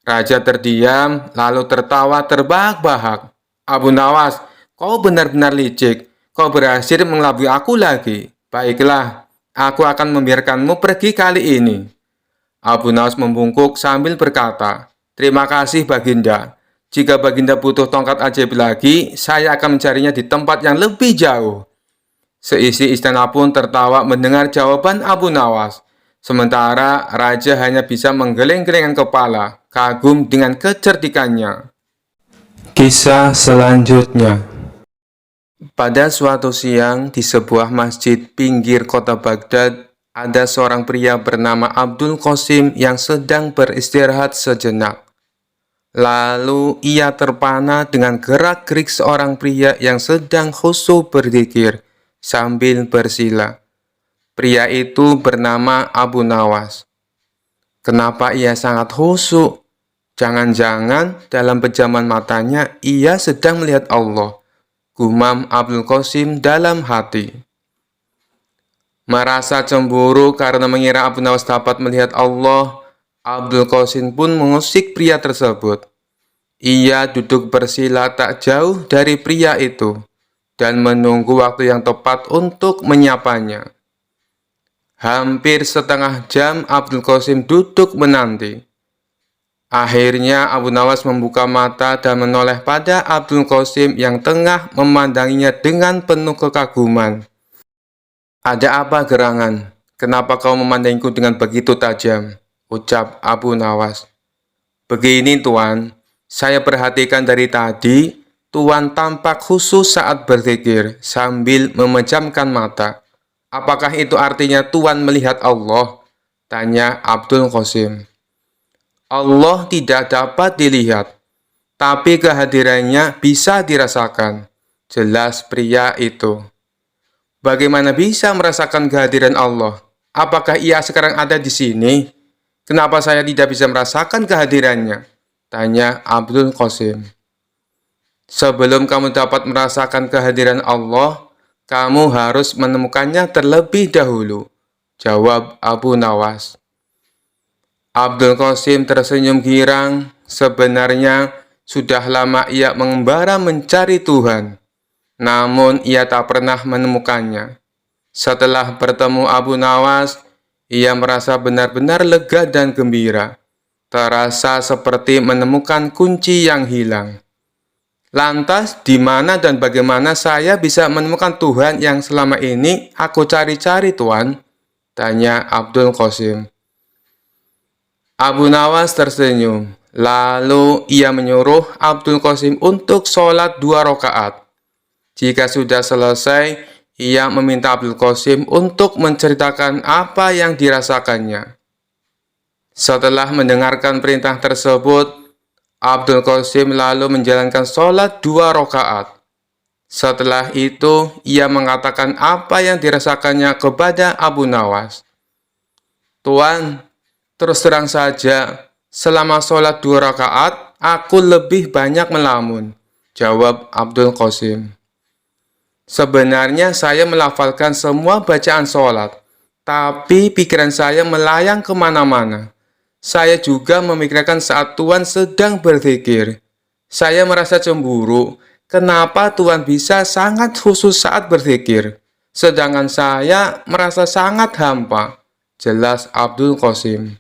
Raja terdiam, lalu tertawa terbahak-bahak. "Abu Nawas, kau benar-benar licik. Kau berhasil mengelabui aku lagi. Baiklah, aku akan membiarkanmu pergi kali ini." Abu Nawas membungkuk sambil berkata, "Terima kasih, Baginda. Jika Baginda butuh tongkat ajaib lagi, saya akan mencarinya di tempat yang lebih jauh." Seisi istana pun tertawa mendengar jawaban Abu Nawas. Sementara raja hanya bisa menggeleng-gelengkan kepala, kagum dengan kecerdikannya. Kisah selanjutnya. Pada suatu siang, di sebuah masjid pinggir kota Baghdad, ada seorang pria bernama Abdul Qasim yang sedang beristirahat sejenak. Lalu ia terpana dengan gerak-gerik seorang pria yang sedang khusyuk berzikir sambil bersila. Pria itu bernama Abu Nawas. Kenapa ia sangat khusyuk? Jangan-jangan dalam pejaman matanya ia sedang melihat Allah, gumam Abdul Qasim dalam hati. Merasa cemburu karena mengira Abu Nawas dapat melihat Allah, Abdul Qasim pun mengusik pria tersebut. Ia duduk bersila tak jauh dari pria itu dan menunggu waktu yang tepat untuk menyapanya. Hampir setengah jam Abdul Qasim duduk menanti. Akhirnya Abu Nawas membuka mata dan menoleh pada Abdul Qasim yang tengah memandanginya dengan penuh kekaguman. "Ada apa gerangan? Kenapa kau memandangku dengan begitu tajam?" ucap Abu Nawas. "Begini Tuan, saya perhatikan dari tadi, Tuan tampak khusus saat berzikir sambil memejamkan mata. Apakah itu artinya Tuan melihat Allah?" tanya Abdul Qasim. "Allah tidak dapat dilihat, tapi kehadirannya bisa dirasakan," jelas pria itu. "Bagaimana bisa merasakan kehadiran Allah? Apakah ia sekarang ada di sini?" Kenapa saya tidak bisa merasakan kehadirannya? Tanya Abdul Qasim. Sebelum kamu dapat merasakan kehadiran Allah, kamu harus menemukannya terlebih dahulu, jawab Abu Nawas. Abdul Qasim tersenyum girang. Sebenarnya sudah lama ia mengembara mencari Tuhan, namun ia tak pernah menemukannya. Setelah bertemu Abu Nawas, ia merasa benar-benar lega dan gembira. Terasa seperti menemukan kunci yang hilang. Lantas, di mana dan bagaimana saya bisa menemukan Tuhan yang selama ini aku cari-cari, Tuan? Tanya Abdul Qasim. Abu Nawas tersenyum. Lalu ia menyuruh Abdul Qasim untuk sholat 2 rakaat. Jika sudah selesai, ia meminta Abdul Qasim untuk menceritakan apa yang dirasakannya. Setelah mendengarkan perintah tersebut, Abdul Qasim lalu menjalankan sholat 2 rakaat. Setelah itu, ia mengatakan apa yang dirasakannya kepada Abu Nawas. Tuan, terus terang saja, selama sholat 2 rakaat, aku lebih banyak melamun, jawab Abdul Qasim. Sebenarnya saya melafalkan semua bacaan sholat, tapi pikiran saya melayang kemana-mana. Saya juga memikirkan saat Tuan sedang berzikir. Saya merasa cemburu, kenapa Tuan bisa sangat khusus saat berzikir, sedangkan saya merasa sangat hampa, jelas Abdul Qasim.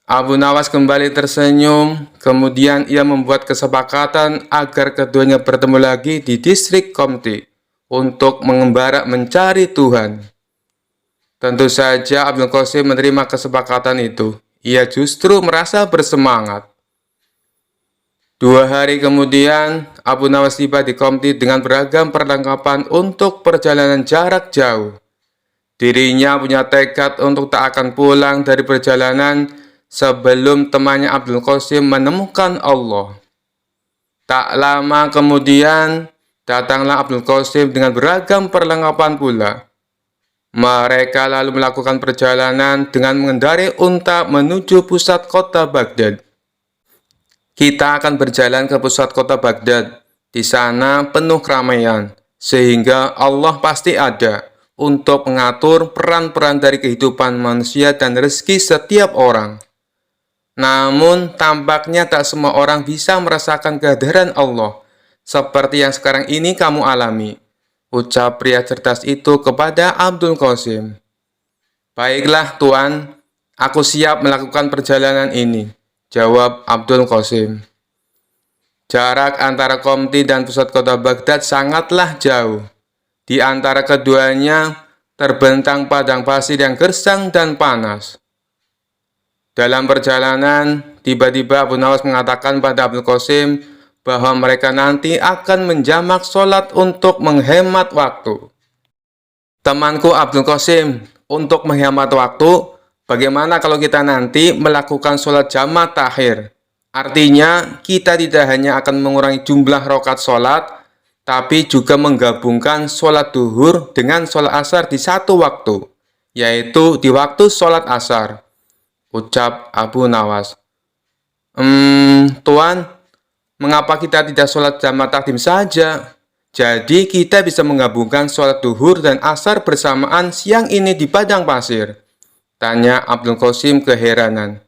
Abu Nawas kembali tersenyum, kemudian ia membuat kesepakatan agar keduanya bertemu lagi di distrik Qomti untuk mengembara mencari Tuhan. Tentu saja Abdul Qasim menerima kesepakatan itu. Ia justru merasa bersemangat. 2 hari kemudian, Abu Nawas tiba di Qomti dengan beragam perlengkapan untuk perjalanan jarak jauh. Dirinya punya tekad untuk tak akan pulang dari perjalanan sebelum temannya Abdul Qasim menemukan Allah. Tak lama kemudian, datanglah Abdul Qasim dengan beragam perlengkapan pula. Mereka lalu melakukan perjalanan dengan mengendarai unta menuju pusat kota Baghdad. Kita akan berjalan ke pusat kota Baghdad. Di sana penuh keramaian, sehingga Allah pasti ada untuk mengatur peran-peran dari kehidupan manusia dan rezeki setiap orang. Namun, tampaknya tak semua orang bisa merasakan kehadiran Allah, seperti yang sekarang ini kamu alami, ucap pria cerdas itu kepada Abdul Qasim. Baiklah, Tuan, aku siap melakukan perjalanan ini, jawab Abdul Qasim. Jarak antara Qomti dan pusat kota Baghdad sangatlah jauh. Di antara keduanya terbentang padang pasir yang gersang dan panas. Dalam perjalanan, tiba-tiba Abu Nawas mengatakan pada Abdul Qasim bahwa mereka nanti akan menjamak sholat untuk menghemat waktu. Temanku Abdul Qasim, untuk menghemat waktu, bagaimana kalau kita nanti melakukan sholat jamak takhir? Artinya, kita tidak hanya akan mengurangi jumlah rakaat sholat, tapi juga menggabungkan sholat duhur dengan sholat asar di satu waktu, yaitu di waktu sholat asar, ucap Abu Nawas. Tuan, mengapa kita tidak sholat jamak takdim saja? Jadi kita bisa menggabungkan sholat duhur dan asar bersamaan siang ini di padang pasir, tanya Abdul Qasim keheranan.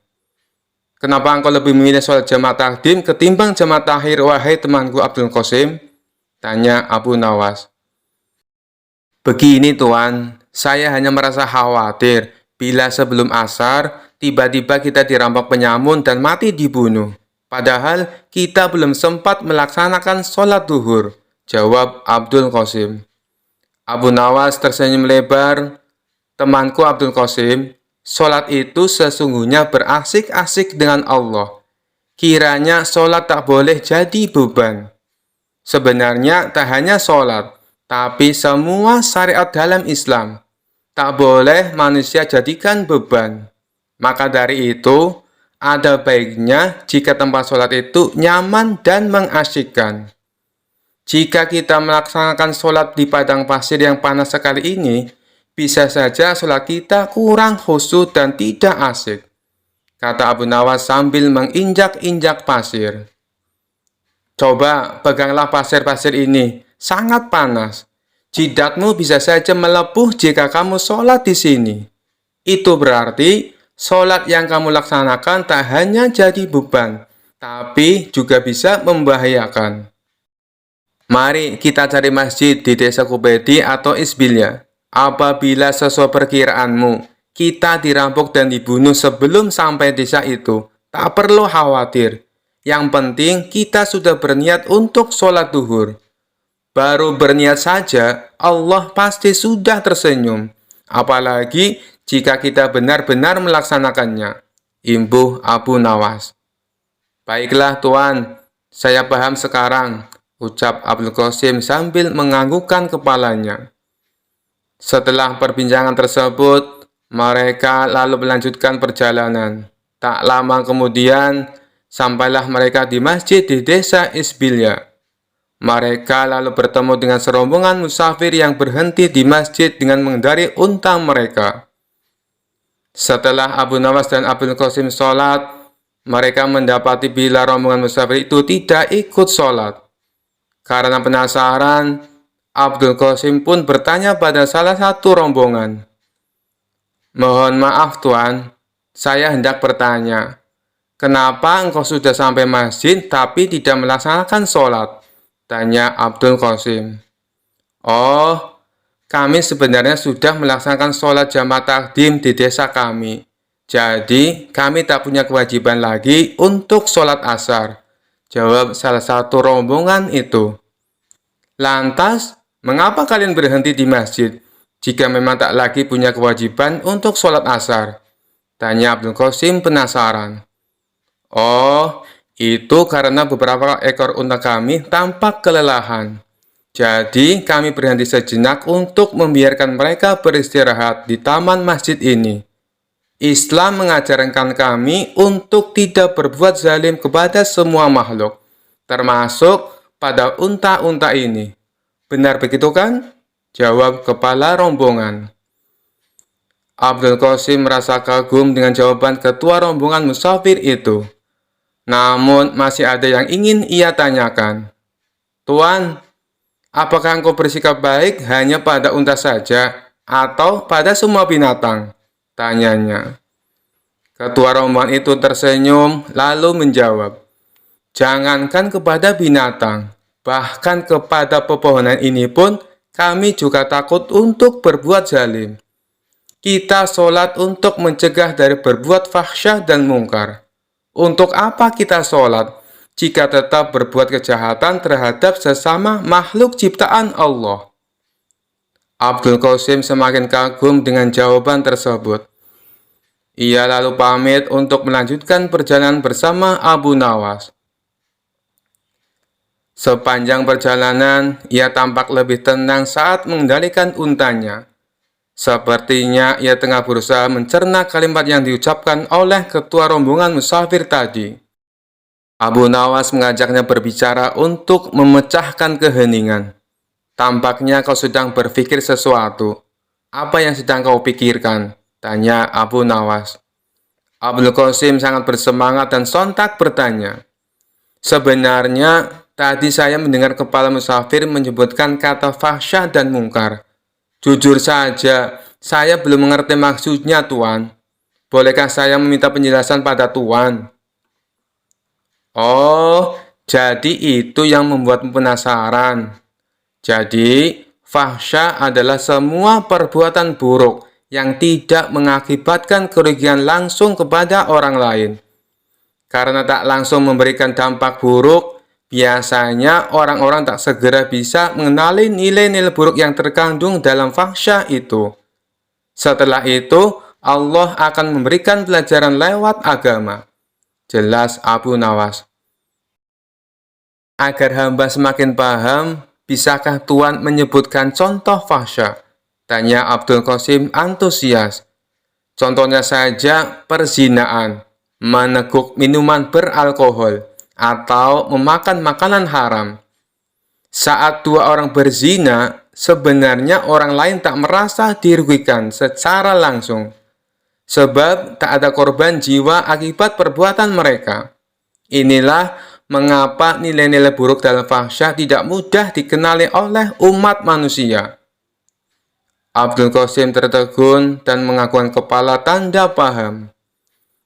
Kenapa engkau lebih memilih sholat jamak takdim ketimbang jamak takhir, wahai temanku Abdul Qasim? Tanya Abu Nawas. Begini Tuan, saya hanya merasa khawatir bila sebelum asar, tiba-tiba kita dirampok penyamun dan mati dibunuh. Padahal kita belum sempat melaksanakan sholat duhur, jawab Abdul Qasim. Abu Nawas tersenyum lebar. Temanku Abdul Qasim, sholat itu sesungguhnya berasik-asik dengan Allah. Kiranya sholat tak boleh jadi beban. Sebenarnya tak hanya sholat, tapi semua syariat dalam Islam. Tak boleh manusia jadikan beban. Maka dari itu, ada baiknya jika tempat sholat itu nyaman dan mengasyikkan. Jika kita melaksanakan sholat di padang pasir yang panas sekali ini, bisa saja sholat kita kurang khusyuk dan tidak asik, kata Abu Nawas sambil menginjak-injak pasir. Coba peganglah pasir-pasir ini, sangat panas. Jidatmu bisa saja melepuh jika kamu sholat di sini. Itu berarti sholat yang kamu laksanakan tak hanya jadi beban, tapi juga bisa membahayakan. Mari kita cari masjid di desa Kubedi atau Isbilya. Apabila sesuai perkiraanmu, kita dirampok dan dibunuh sebelum sampai desa itu, tak perlu khawatir. Yang penting kita sudah berniat untuk sholat duhur. Baru berniat saja, Allah pasti sudah tersenyum. Apalagi jika kita benar-benar melaksanakannya. Imbuh Abu Nawas. Baiklah Tuan, saya paham sekarang, ucap Abdul Qasim sambil menganggukkan kepalanya. Setelah perbincangan tersebut, mereka lalu melanjutkan perjalanan. Tak lama kemudian, sampailah mereka di masjid di desa Isbilya. Mereka lalu bertemu dengan serombongan musafir yang berhenti di masjid dengan mengendarai unta mereka. Setelah Abu Nawas dan Abdul Qasim sholat, mereka mendapati bila rombongan musafir itu tidak ikut sholat. Karena penasaran, Abdul Qasim pun bertanya pada salah satu rombongan. Mohon maaf Tuan, saya hendak bertanya, kenapa engkau sudah sampai masjid tapi tidak melaksanakan sholat? Tanya Abdul Qasim. Oh, kami sebenarnya sudah melaksanakan sholat jamaah takdim di desa kami. Jadi, kami tak punya kewajiban lagi untuk sholat asar. Jawab salah satu rombongan itu. Lantas, mengapa kalian berhenti di masjid jika memang tak lagi punya kewajiban untuk sholat asar? Tanya Abdul Qasim penasaran. Oh, itu karena beberapa ekor unta kami tampak kelelahan. Jadi, kami berhenti sejenak untuk membiarkan mereka beristirahat di taman masjid ini. Islam mengajarkan kami untuk tidak berbuat zalim kepada semua makhluk, termasuk pada unta-unta ini. Benar begitu kan? Jawab kepala rombongan. Abdul Qasim merasa kagum dengan jawaban ketua rombongan musafir itu. Namun masih ada yang ingin ia tanyakan. Tuan, apakah engkau bersikap baik hanya pada unta saja atau pada semua binatang? Tanyanya. Ketua rombongan itu tersenyum lalu menjawab. Jangankan kepada binatang, bahkan kepada pepohonan ini pun kami juga takut untuk berbuat zalim. Kita sholat untuk mencegah dari berbuat fahsyah dan mungkar. Untuk apa kita sholat jika tetap berbuat kejahatan terhadap sesama makhluk ciptaan Allah? Abdul Qasim semakin kagum dengan jawaban tersebut. Ia lalu pamit untuk melanjutkan perjalanan bersama Abu Nawas. Sepanjang perjalanan, ia tampak lebih tenang saat mengendalikan untanya. Sepertinya ia tengah berusaha mencerna kalimat yang diucapkan oleh ketua rombongan musafir tadi. Abu Nawas mengajaknya berbicara untuk memecahkan keheningan. Tampaknya kau sedang berpikir sesuatu. Apa yang sedang kau pikirkan? Tanya Abu Nawas. Abdul Qasim sangat bersemangat dan sontak bertanya. Sebenarnya, tadi saya mendengar kepala musafir menyebutkan kata fahsyah dan mungkar. Jujur saja, saya belum mengerti maksudnya, Tuan. Bolehkah saya meminta penjelasan pada Tuan? Oh, jadi itu yang membuatmu penasaran. Jadi, fahsyah adalah semua perbuatan buruk yang tidak mengakibatkan kerugian langsung kepada orang lain. Karena tak langsung memberikan dampak buruk, biasanya orang-orang tak segera bisa mengenali nilai-nilai buruk yang terkandung dalam fahsyah itu. Setelah itu, Allah akan memberikan pelajaran lewat agama. Jelas Abu Nawas. Agar hamba semakin paham, bisakah Tuan menyebutkan contoh fahsyah? Tanya Abdul Qasim antusias. Contohnya saja perzinaan, meneguk minuman beralkohol, atau memakan makanan haram. Saat dua orang berzina, sebenarnya orang lain tak merasa dirugikan secara langsung, sebab tak ada korban jiwa akibat perbuatan mereka. Inilah mengapa nilai-nilai buruk dalam fahsyah tidak mudah dikenali oleh umat manusia. Abdul Qasim tertegun dan mengakukan kepala tanda paham.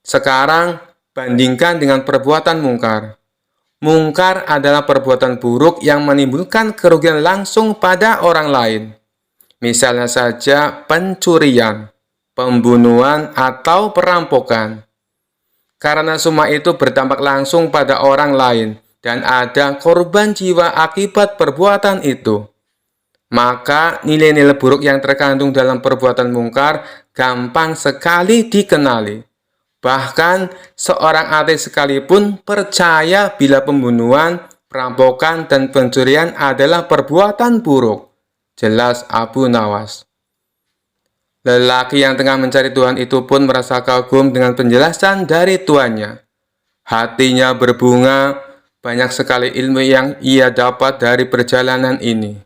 Sekarang, bandingkan dengan perbuatan mungkar. Mungkar adalah perbuatan buruk yang menimbulkan kerugian langsung pada orang lain. Misalnya saja pencurian, pembunuhan, atau perampokan. Karena semua itu berdampak langsung pada orang lain dan ada korban jiwa akibat perbuatan itu, maka nilai-nilai buruk yang terkandung dalam perbuatan mungkar gampang sekali dikenali. Bahkan seorang ateis sekalipun percaya bila pembunuhan, perampokan, dan pencurian adalah perbuatan buruk. Jelas Abu Nawas. Lelaki yang tengah mencari Tuhan itu pun merasa kagum dengan penjelasan dari tuannya. Hatinya berbunga, banyak sekali ilmu yang ia dapat dari perjalanan ini.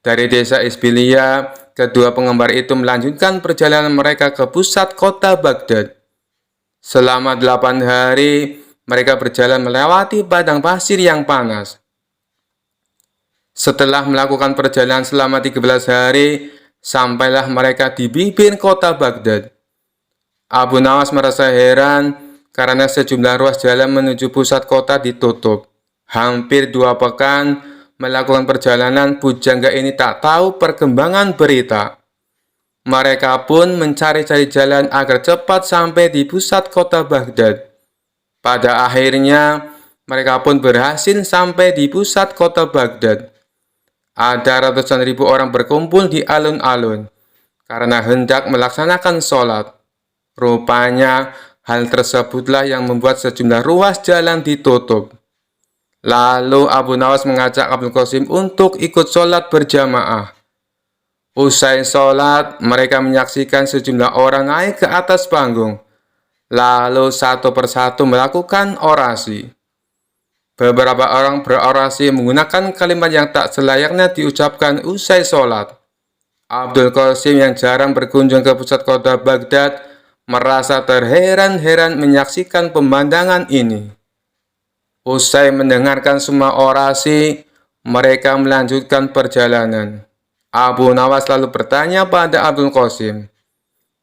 Dari desa Isbilia, kedua penggemar itu melanjutkan perjalanan mereka ke pusat kota Baghdad. Selama 8 hari, mereka berjalan melewati padang pasir yang panas. Setelah melakukan perjalanan selama 13 hari, sampailah mereka di bibir kota Baghdad. Abu Nawas merasa heran karena sejumlah ruas jalan menuju pusat kota ditutup. Hampir 2 pekan melakukan perjalanan, pujangga ini tak tahu perkembangan berita. Mereka pun mencari-cari jalan agar cepat sampai di pusat kota Baghdad. Pada akhirnya, mereka pun berhasil sampai di pusat kota Baghdad. Ada ratusan ribu orang berkumpul di alun-alun karena hendak melaksanakan sholat. Rupanya, hal tersebutlah yang membuat sejumlah ruas jalan ditutup. Lalu Abu Nawas mengajak Abdul Qasim untuk ikut sholat berjamaah. Usai sholat, mereka menyaksikan sejumlah orang naik ke atas panggung, lalu satu persatu melakukan orasi. Beberapa orang berorasi menggunakan kalimat yang tak selayaknya diucapkan usai sholat. Abdul Qasim yang jarang berkunjung ke pusat kota Baghdad merasa terheran-heran menyaksikan pemandangan ini. Usai mendengarkan semua orasi, mereka melanjutkan perjalanan. Abu Nawas lalu bertanya pada Abdul Qasim,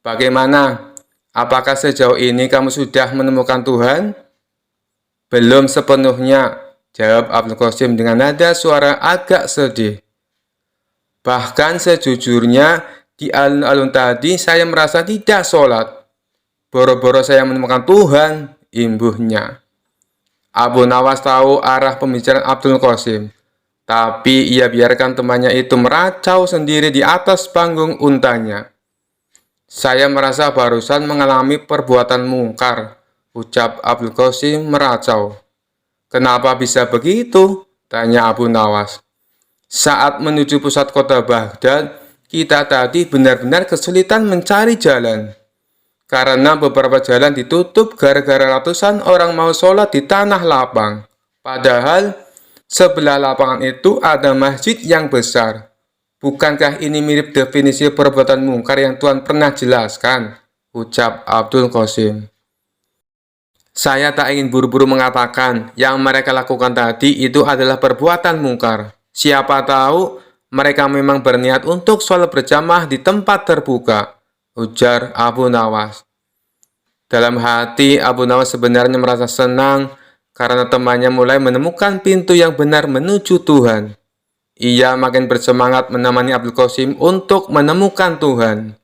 "Bagaimana? Apakah sejauh ini kamu sudah menemukan Tuhan?" "Belum sepenuhnya," jawab Abdul Qasim dengan nada suara agak sedih. "Bahkan sejujurnya, di alun-alun tadi saya merasa tidak sholat. Boro-boro saya menemukan Tuhan," imbuhnya. Abu Nawas tahu arah pembicaraan Abdul Qasim, tapi ia biarkan temannya itu meracau sendiri di atas panggung untanya. "Saya merasa barusan mengalami perbuatan mungkar," ucap Abdul Qasim meracau. "Kenapa bisa begitu?" tanya Abu Nawas. "Saat menuju pusat kota Baghdad, kita tadi benar-benar kesulitan mencari jalan. Karena beberapa jalan ditutup gara-gara ratusan orang mau sholat di tanah lapang. Padahal sebelah lapangan itu ada masjid yang besar. Bukankah ini mirip definisi perbuatan mungkar yang Tuhan pernah jelaskan?" ucap Abdul Qasim. "Saya tak ingin buru-buru mengatakan yang mereka lakukan tadi itu adalah perbuatan mungkar. Siapa tahu mereka memang berniat untuk sholat berjamaah di tempat terbuka," ujar Abu Nawas. Dalam hati, Abu Nawas sebenarnya merasa senang karena temannya mulai menemukan pintu yang benar menuju Tuhan. Ia makin bersemangat menemani Abdul Qasim untuk menemukan Tuhan.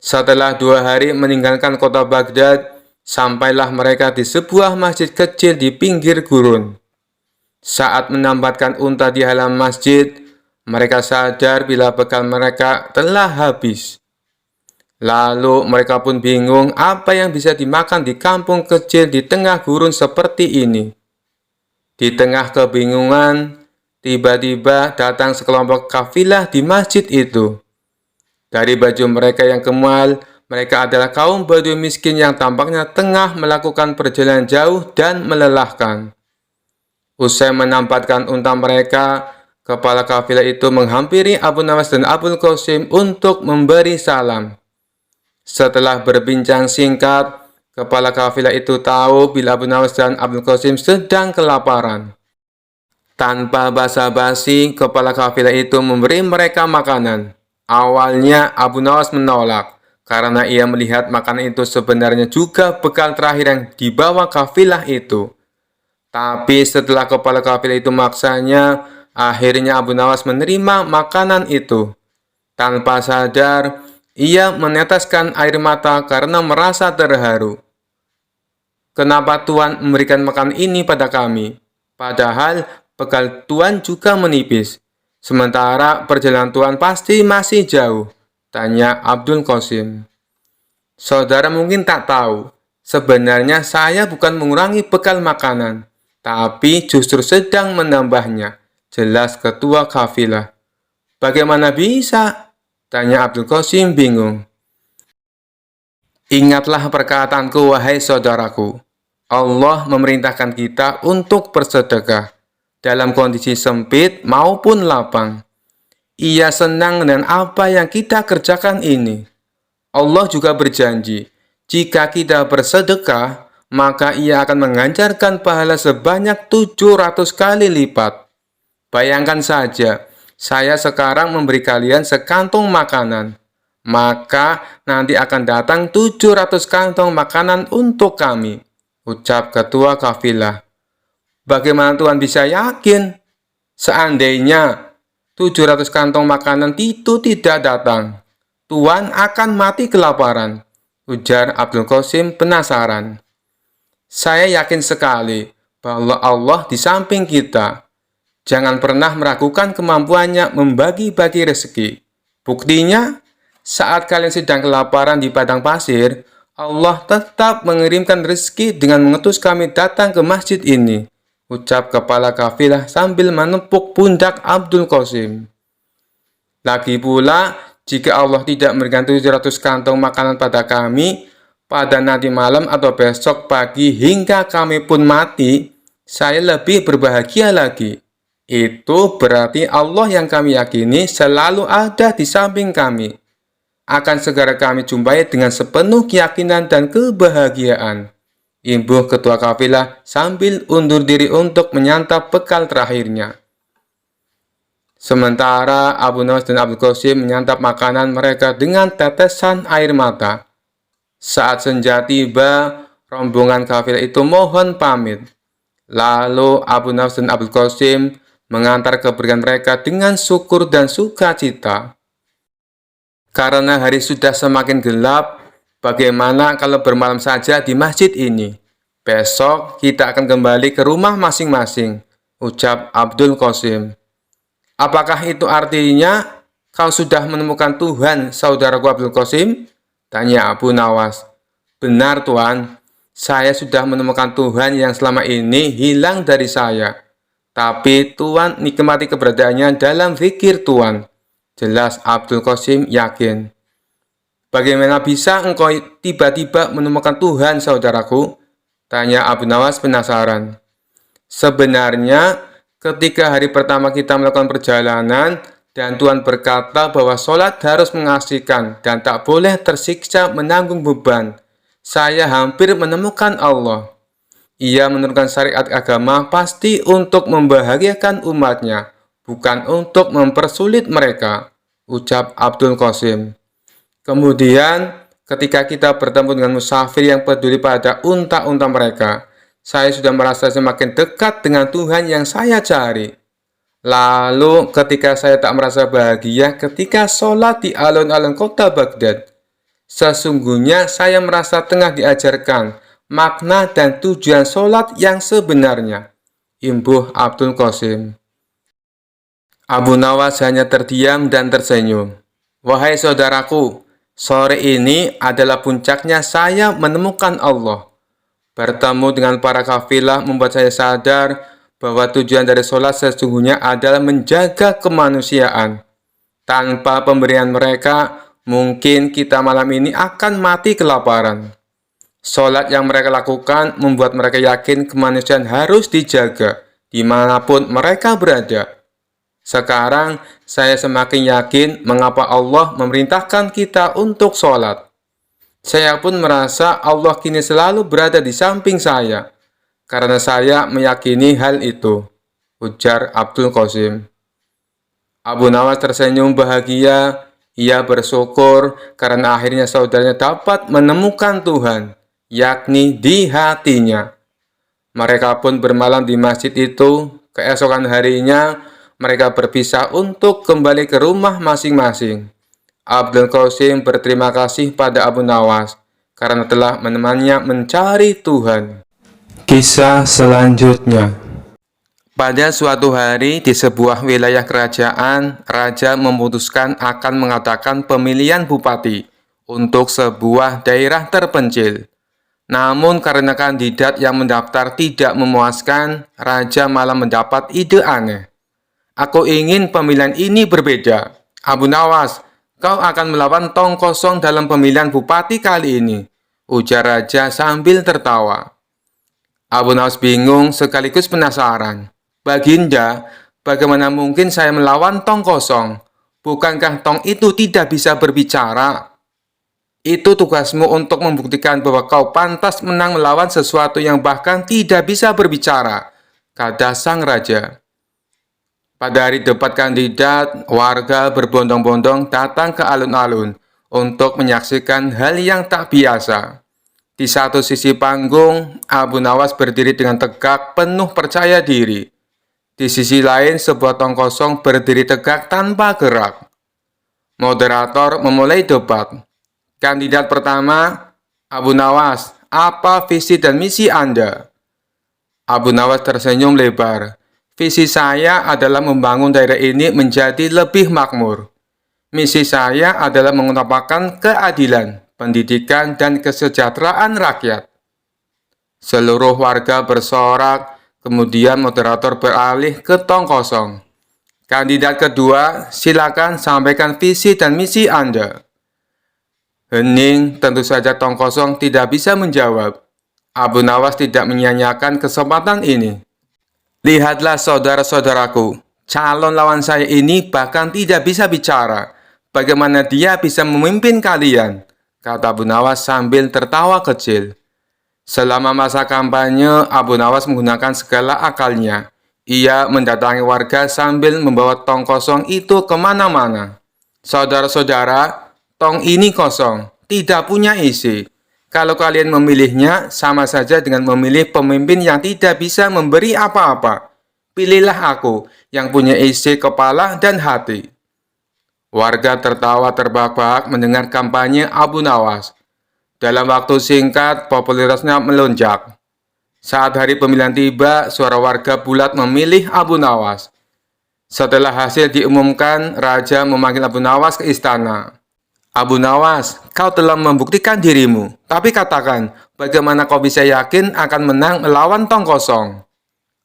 Setelah 2 hari meninggalkan kota Baghdad, sampailah mereka di sebuah masjid kecil di pinggir gurun. Saat menambatkan unta di halaman masjid, mereka sadar bila bekal mereka telah habis. Lalu mereka pun bingung apa yang bisa dimakan di kampung kecil di tengah gurun seperti ini. Di tengah kebingungan, tiba-tiba datang sekelompok kafilah di masjid itu. Dari baju mereka yang kemal, mereka adalah kaum Badui miskin yang tampaknya tengah melakukan perjalanan jauh dan melelahkan. Usai menampatkan unta mereka, Kepala kafilah itu menghampiri Abu Nawas dan Abul Qasim untuk memberi salam. Setelah berbincang singkat, kepala kafilah itu tahu bila Abu Nawas dan Abul Qasim sedang kelaparan. Tanpa basa-basi, kepala kafilah itu memberi mereka makanan. Awalnya Abu Nawas menolak, karena ia melihat makanan itu sebenarnya juga bekal terakhir yang dibawa kafilah itu. Tapi setelah kepala kafilah itu maksanya, akhirnya Abu Nawas menerima makanan itu. Tanpa sadar, ia meneteskan air mata karena merasa terharu. Kenapa Tuhan memberikan makanan ini pada kami? Padahal bekal Tuhan juga menipis. Sementara perjalanan Tuhan pasti masih jauh, tanya Abdul Qasim. Saudara mungkin tak tahu, sebenarnya saya bukan mengurangi bekal makanan, tapi justru sedang menambahnya, jelas ketua kafilah. Bagaimana bisa? Tanya Abdul Qasim bingung. Ingatlah perkataanku, wahai saudaraku. Allah memerintahkan kita untuk bersedekah, dalam kondisi sempit maupun lapang. Ia senang dengan apa yang kita kerjakan ini. Allah juga berjanji, jika kita bersedekah, maka ia akan menganjarkan pahala sebanyak 700 kali lipat. Bayangkan saja, saya sekarang memberi kalian sekantong makanan, maka nanti akan datang 700 kantong makanan untuk kami, ucap ketua kafilah. Bagaimana Tuhan bisa yakin? Seandainya 700 kantong makanan itu tidak datang, Tuhan akan mati kelaparan, ujar Abdul Qasim penasaran. Saya yakin sekali bahwa Allah di samping kita. Jangan pernah meragukan kemampuannya membagi-bagi rezeki. Buktinya, saat kalian sedang kelaparan di padang pasir, Allah tetap mengirimkan rezeki dengan mengutus kami datang ke masjid ini, ucap kepala kafilah sambil menepuk pundak Abdul Qasim. Lagi pula, jika Allah tidak memberikan 700 kantong makanan pada kami, pada nanti malam atau besok pagi hingga kami pun mati, saya lebih berbahagia lagi. Itu berarti Allah yang kami yakini selalu ada di samping kami. Akan segera kami jumpai dengan sepenuh keyakinan dan kebahagiaan. Imbuh ketua kafilah sambil undur diri untuk menyantap bekal terakhirnya. Sementara Abu Nawas dan Abdul Qasim menyantap makanan mereka dengan tetesan air mata. Saat senja tiba, rombongan kafilah itu mohon pamit. Lalu Abu Nawas dan Abdul Qasim mengantar kepergian mereka dengan syukur dan sukacita. Karena hari sudah semakin gelap, bagaimana kalau bermalam saja di masjid ini? Besok kita akan kembali ke rumah masing-masing, ucap Abdul Qasim. Apakah itu artinya kau sudah menemukan Tuhan, saudaraku Abdul Qasim? Tanya Abu Nawas. Benar Tuan, saya sudah menemukan Tuhan yang selama ini hilang dari saya. Tapi Tuan nikmati keberadaannya dalam zikir Tuan. Jelas Abdul Qasim yakin. Bagaimana bisa engkau tiba-tiba menemukan Tuhan, saudaraku? Tanya Abu Nawas penasaran. Sebenarnya, ketika hari pertama kita melakukan perjalanan, dan Tuhan berkata bahwa sholat harus mengasihkan dan tak boleh tersiksa menanggung beban, saya hampir menemukan Allah. Ia menurunkan syariat agama pasti untuk membahagiakan umatnya, bukan untuk mempersulit mereka, ucap Abdul Qasim. Kemudian, ketika kita bertemu dengan musafir yang peduli pada unta-unta mereka, saya sudah merasa semakin dekat dengan Tuhan yang saya cari. Lalu ketika saya tak merasa bahagia ketika sholat di alun-alun kota Baghdad, sesungguhnya saya merasa tengah diajarkan makna dan tujuan sholat yang sebenarnya. Imbuh Abdul Qasim. Abu Nawas hanya terdiam dan tersenyum. Wahai saudaraku, sore ini adalah puncaknya saya menemukan Allah. Bertemu dengan para kafilah membuat saya sadar bahwa tujuan dari sholat sesungguhnya adalah menjaga kemanusiaan. Tanpa pemberian mereka, mungkin kita malam ini akan mati kelaparan. Sholat yang mereka lakukan membuat mereka yakin kemanusiaan harus dijaga dimanapun mereka berada. Sekarang saya semakin yakin mengapa Allah memerintahkan kita untuk sholat. Saya pun merasa Allah kini selalu berada di samping saya, karena saya meyakini hal itu, ujar Abdul Qasim. Abu Nawas tersenyum bahagia. Ia bersyukur karena akhirnya saudaranya dapat menemukan Tuhan, yakni di hatinya. Mereka pun bermalam di masjid itu. Keesokan harinya, mereka berpisah untuk kembali ke rumah masing-masing. Abdul Qasim berterima kasih pada Abu Nawas karena telah menemaninya mencari Tuhan. Kisah selanjutnya. Pada suatu hari di sebuah wilayah kerajaan, raja memutuskan akan mengadakan pemilihan bupati untuk sebuah daerah terpencil. Namun karena kandidat yang mendaftar tidak memuaskan, raja malah mendapat ide aneh. Aku ingin pemilihan ini berbeda. Abu Nawas, kau akan melawan tong kosong dalam pemilihan bupati kali ini, ujar raja sambil tertawa. Abu Nawas bingung sekaligus penasaran. Baginda, bagaimana mungkin saya melawan tong kosong? Bukankah tong itu tidak bisa berbicara? Itu tugasmu untuk membuktikan bahwa kau pantas menang melawan sesuatu yang bahkan tidak bisa berbicara, kata sang raja. Pada hari debat kandidat, warga berbondong-bondong datang ke alun-alun untuk menyaksikan hal yang tak biasa. Di satu sisi panggung, Abu Nawas berdiri dengan tegak penuh percaya diri. Di sisi lain, sebuah tong kosong berdiri tegak tanpa gerak. Moderator memulai debat. Kandidat pertama, Abu Nawas, apa visi dan misi Anda? Abu Nawas tersenyum lebar. Visi saya adalah membangun daerah ini menjadi lebih makmur. Misi saya adalah mengutamakan keadilan, pendidikan, dan kesejahteraan rakyat. Seluruh warga bersorak. Kemudian moderator beralih ke tong kosong. Kandidat kedua, silakan sampaikan visi dan misi Anda. Hening, tentu saja tong kosong tidak bisa menjawab. Abu Nawas tidak menyia-nyiakan kesempatan ini. Lihatlah saudara-saudaraku, calon lawan saya ini bahkan tidak bisa bicara. Bagaimana dia bisa memimpin kalian? Kata Abu Nawas sambil tertawa kecil. Selama masa kampanye, Abu Nawas menggunakan segala akalnya. Ia mendatangi warga sambil membawa tong kosong itu kemana-mana. Saudara-saudara, tong ini kosong, tidak punya isi. Kalau kalian memilihnya, sama saja dengan memilih pemimpin yang tidak bisa memberi apa-apa. Pilihlah aku, yang punya isi kepala dan hati. Warga tertawa terbahak-bahak mendengar kampanye Abu Nawas. Dalam waktu singkat, popularitasnya melonjak. Saat hari pemilihan tiba, suara warga bulat memilih Abu Nawas. Setelah hasil diumumkan, raja memanggil Abu Nawas ke istana. Abu Nawas, kau telah membuktikan dirimu. Tapi katakan, bagaimana kau bisa yakin akan menang melawan tong kosong?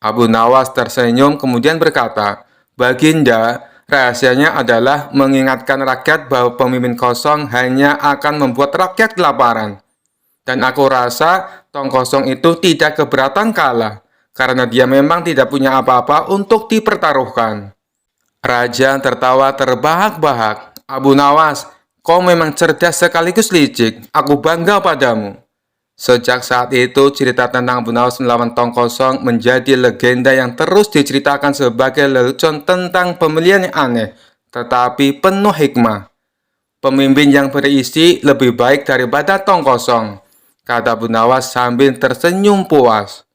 Abu Nawas tersenyum kemudian berkata, Baginda, rahasianya adalah mengingatkan rakyat bahwa pemimpin kosong hanya akan membuat rakyat kelaparan. Dan aku rasa tong kosong itu tidak keberatan kalah, karena dia memang tidak punya apa-apa untuk dipertaruhkan. Raja tertawa terbahak-bahak. Abu Nawas, kau memang cerdas sekaligus licik. Aku bangga padamu. Sejak saat itu, cerita tentang Abu Nawas melawan tong kosong menjadi legenda yang terus diceritakan sebagai lelucon tentang pemilihan yang aneh, tetapi penuh hikmah. Pemimpin yang berisi lebih baik daripada tong kosong, kata Abu Nawas sambil tersenyum puas.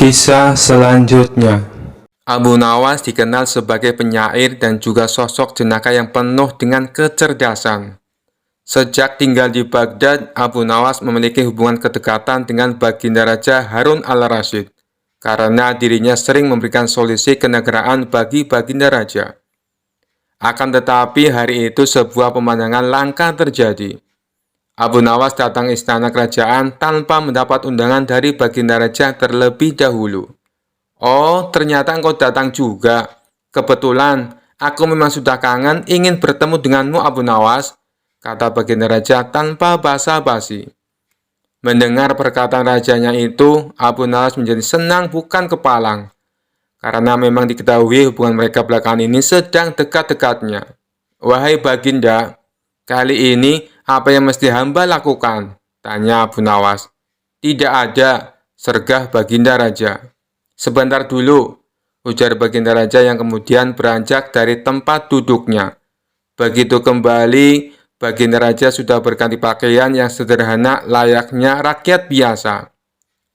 Kisah selanjutnya. Abu Nawas dikenal sebagai penyair dan juga sosok jenaka yang penuh dengan kecerdasan. Sejak tinggal di Baghdad, Abu Nawas memiliki hubungan kedekatan dengan Baginda Raja Harun al-Rasyid karena dirinya sering memberikan solusi kenegaraan bagi Baginda Raja. Akan tetapi hari itu sebuah pemandangan langka terjadi. Abu Nawas datang istana kerajaan tanpa mendapat undangan dari Baginda Raja terlebih dahulu. Oh, ternyata engkau datang juga. Kebetulan, aku memang sudah kangen ingin bertemu denganmu Abu Nawas, kata Baginda Raja tanpa basa-basi. Mendengar perkataan rajanya itu, Abu Nawas menjadi senang bukan kepalang. karena memang diketahui hubungan mereka belakangan ini sedang dekat-dekatnya. Wahai Baginda, kali ini apa yang mesti hamba lakukan? Tanya Abu Nawas. Tidak ada, sergah Baginda Raja. Sebentar dulu, ujar Baginda Raja yang kemudian beranjak dari tempat duduknya. Begitu kembali, Baginda Raja sudah berganti pakaian yang sederhana layaknya rakyat biasa.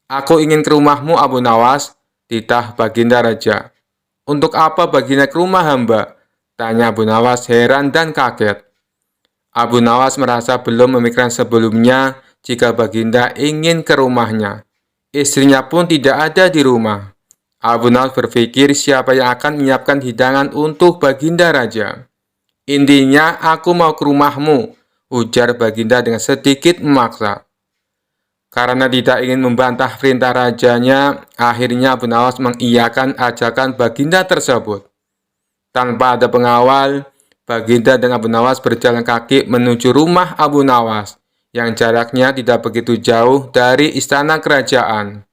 Aku ingin ke rumahmu, Abu Nawas, titah Baginda Raja. Untuk apa Baginda ke rumah hamba? Tanya Abu Nawas heran dan kaget. Abu Nawas merasa belum memikirkan sebelumnya jika Baginda ingin ke rumahnya. Istrinya pun tidak ada di rumah. Abu Nawas berpikir siapa yang akan menyiapkan hidangan untuk Baginda Raja. Intinya aku mau ke rumahmu, ujar Baginda dengan sedikit memaksa. Karena tidak ingin membantah perintah rajanya, akhirnya Abu Nawas mengiyakan ajakan Baginda tersebut. Tanpa ada pengawal, Baginda dan Abu Nawas berjalan kaki menuju rumah Abu Nawas, yang jaraknya tidak begitu jauh dari istana kerajaan.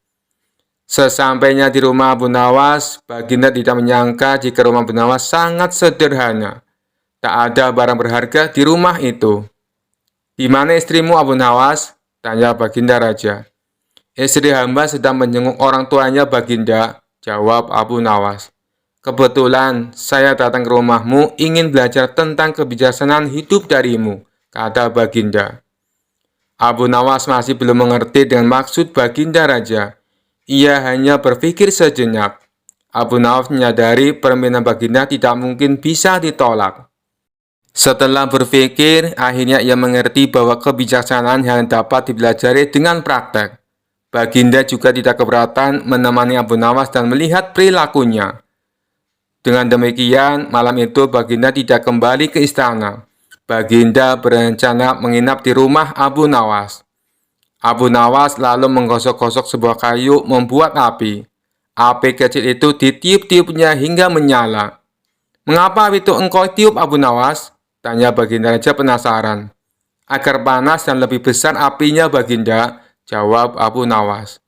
Sesampainya di rumah Abu Nawas, Baginda tidak menyangka jika rumah Abu Nawas sangat sederhana. Tak ada barang berharga di rumah itu. Di mana istrimu, Abu Nawas? Tanya Baginda Raja. Istri hamba sedang menjenguk orang tuanya, Baginda, jawab Abu Nawas. Kebetulan saya datang ke rumahmu ingin belajar tentang kebijaksanaan hidup darimu, kata Baginda. Abu Nawas masih belum mengerti dengan maksud Baginda Raja. Ia hanya berpikir sejenak. Abu Nawas menyadari permintaan Baginda tidak mungkin bisa ditolak. Setelah berpikir, akhirnya ia mengerti bahwa kebijaksanaan yang dapat dipelajari dengan praktek. Baginda juga tidak keberatan menemani Abu Nawas dan melihat perilakunya. Dengan demikian, malam itu Baginda tidak kembali ke istana. Baginda berencana menginap di rumah Abu Nawas. Abu Nawas lalu menggosok-gosok sebuah kayu membuat api. Api kecil itu ditiup-tiupnya hingga menyala. Mengapa api itu engkau tiup, Abu Nawas? Tanya Baginda Raja penasaran. Agar panas dan lebih besar apinya, Baginda, jawab Abu Nawas.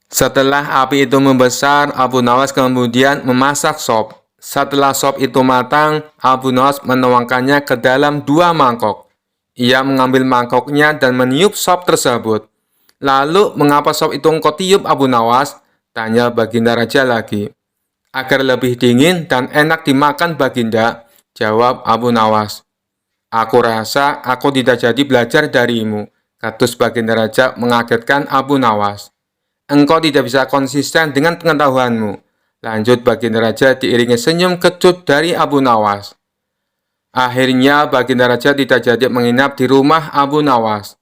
Setelah api itu membesar, Abu Nawas kemudian memasak sop. Setelah sop itu matang, Abu Nawas menuangkannya ke dalam 2 mangkok. Ia mengambil mangkoknya dan meniup sop tersebut. Lalu, mengapa sop itu engkau tiup, Abu Nawas? Tanya Baginda Raja lagi. Agar lebih dingin dan enak dimakan, Baginda, jawab Abu Nawas. Aku rasa aku tidak jadi belajar darimu, katus Baginda Raja mengagetkan Abu Nawas. Engkau tidak bisa konsisten dengan pengetahuanmu, lanjut Baginda Raja diiringi senyum kecut dari Abu Nawas. Akhirnya Baginda Raja tidak jadi menginap di rumah Abu Nawas.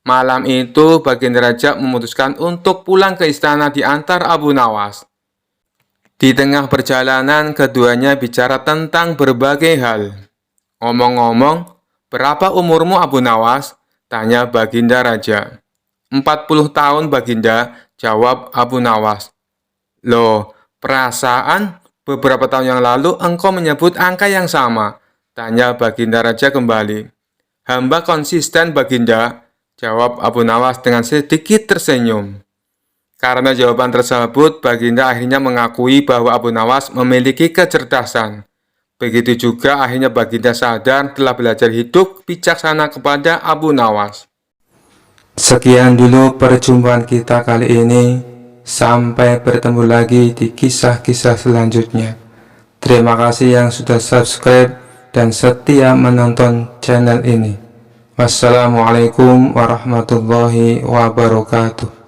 Malam itu Baginda Raja memutuskan untuk pulang ke istana diantar Abu Nawas. Di tengah perjalanan keduanya bicara tentang berbagai hal. Ngomong-ngomong, berapa umurmu, Abu Nawas? Tanya Baginda Raja. 40 tahun, Baginda, jawab Abu Nawas. Loh, perasaan beberapa tahun yang lalu engkau menyebut angka yang sama, tanya Baginda Raja kembali. Hamba konsisten, Baginda, jawab Abu Nawas dengan sedikit tersenyum. Karena jawaban tersebut, Baginda akhirnya mengakui bahwa Abu Nawas memiliki kecerdasan. Begitu juga akhirnya Baginda sadar telah belajar hidup bijaksana kepada Abu Nawas. Sekian dulu perjumpaan kita kali ini. Sampai bertemu lagi di kisah-kisah selanjutnya. Terima kasih yang sudah subscribe dan setia menonton channel ini. Wassalamualaikum warahmatullahi wabarakatuh.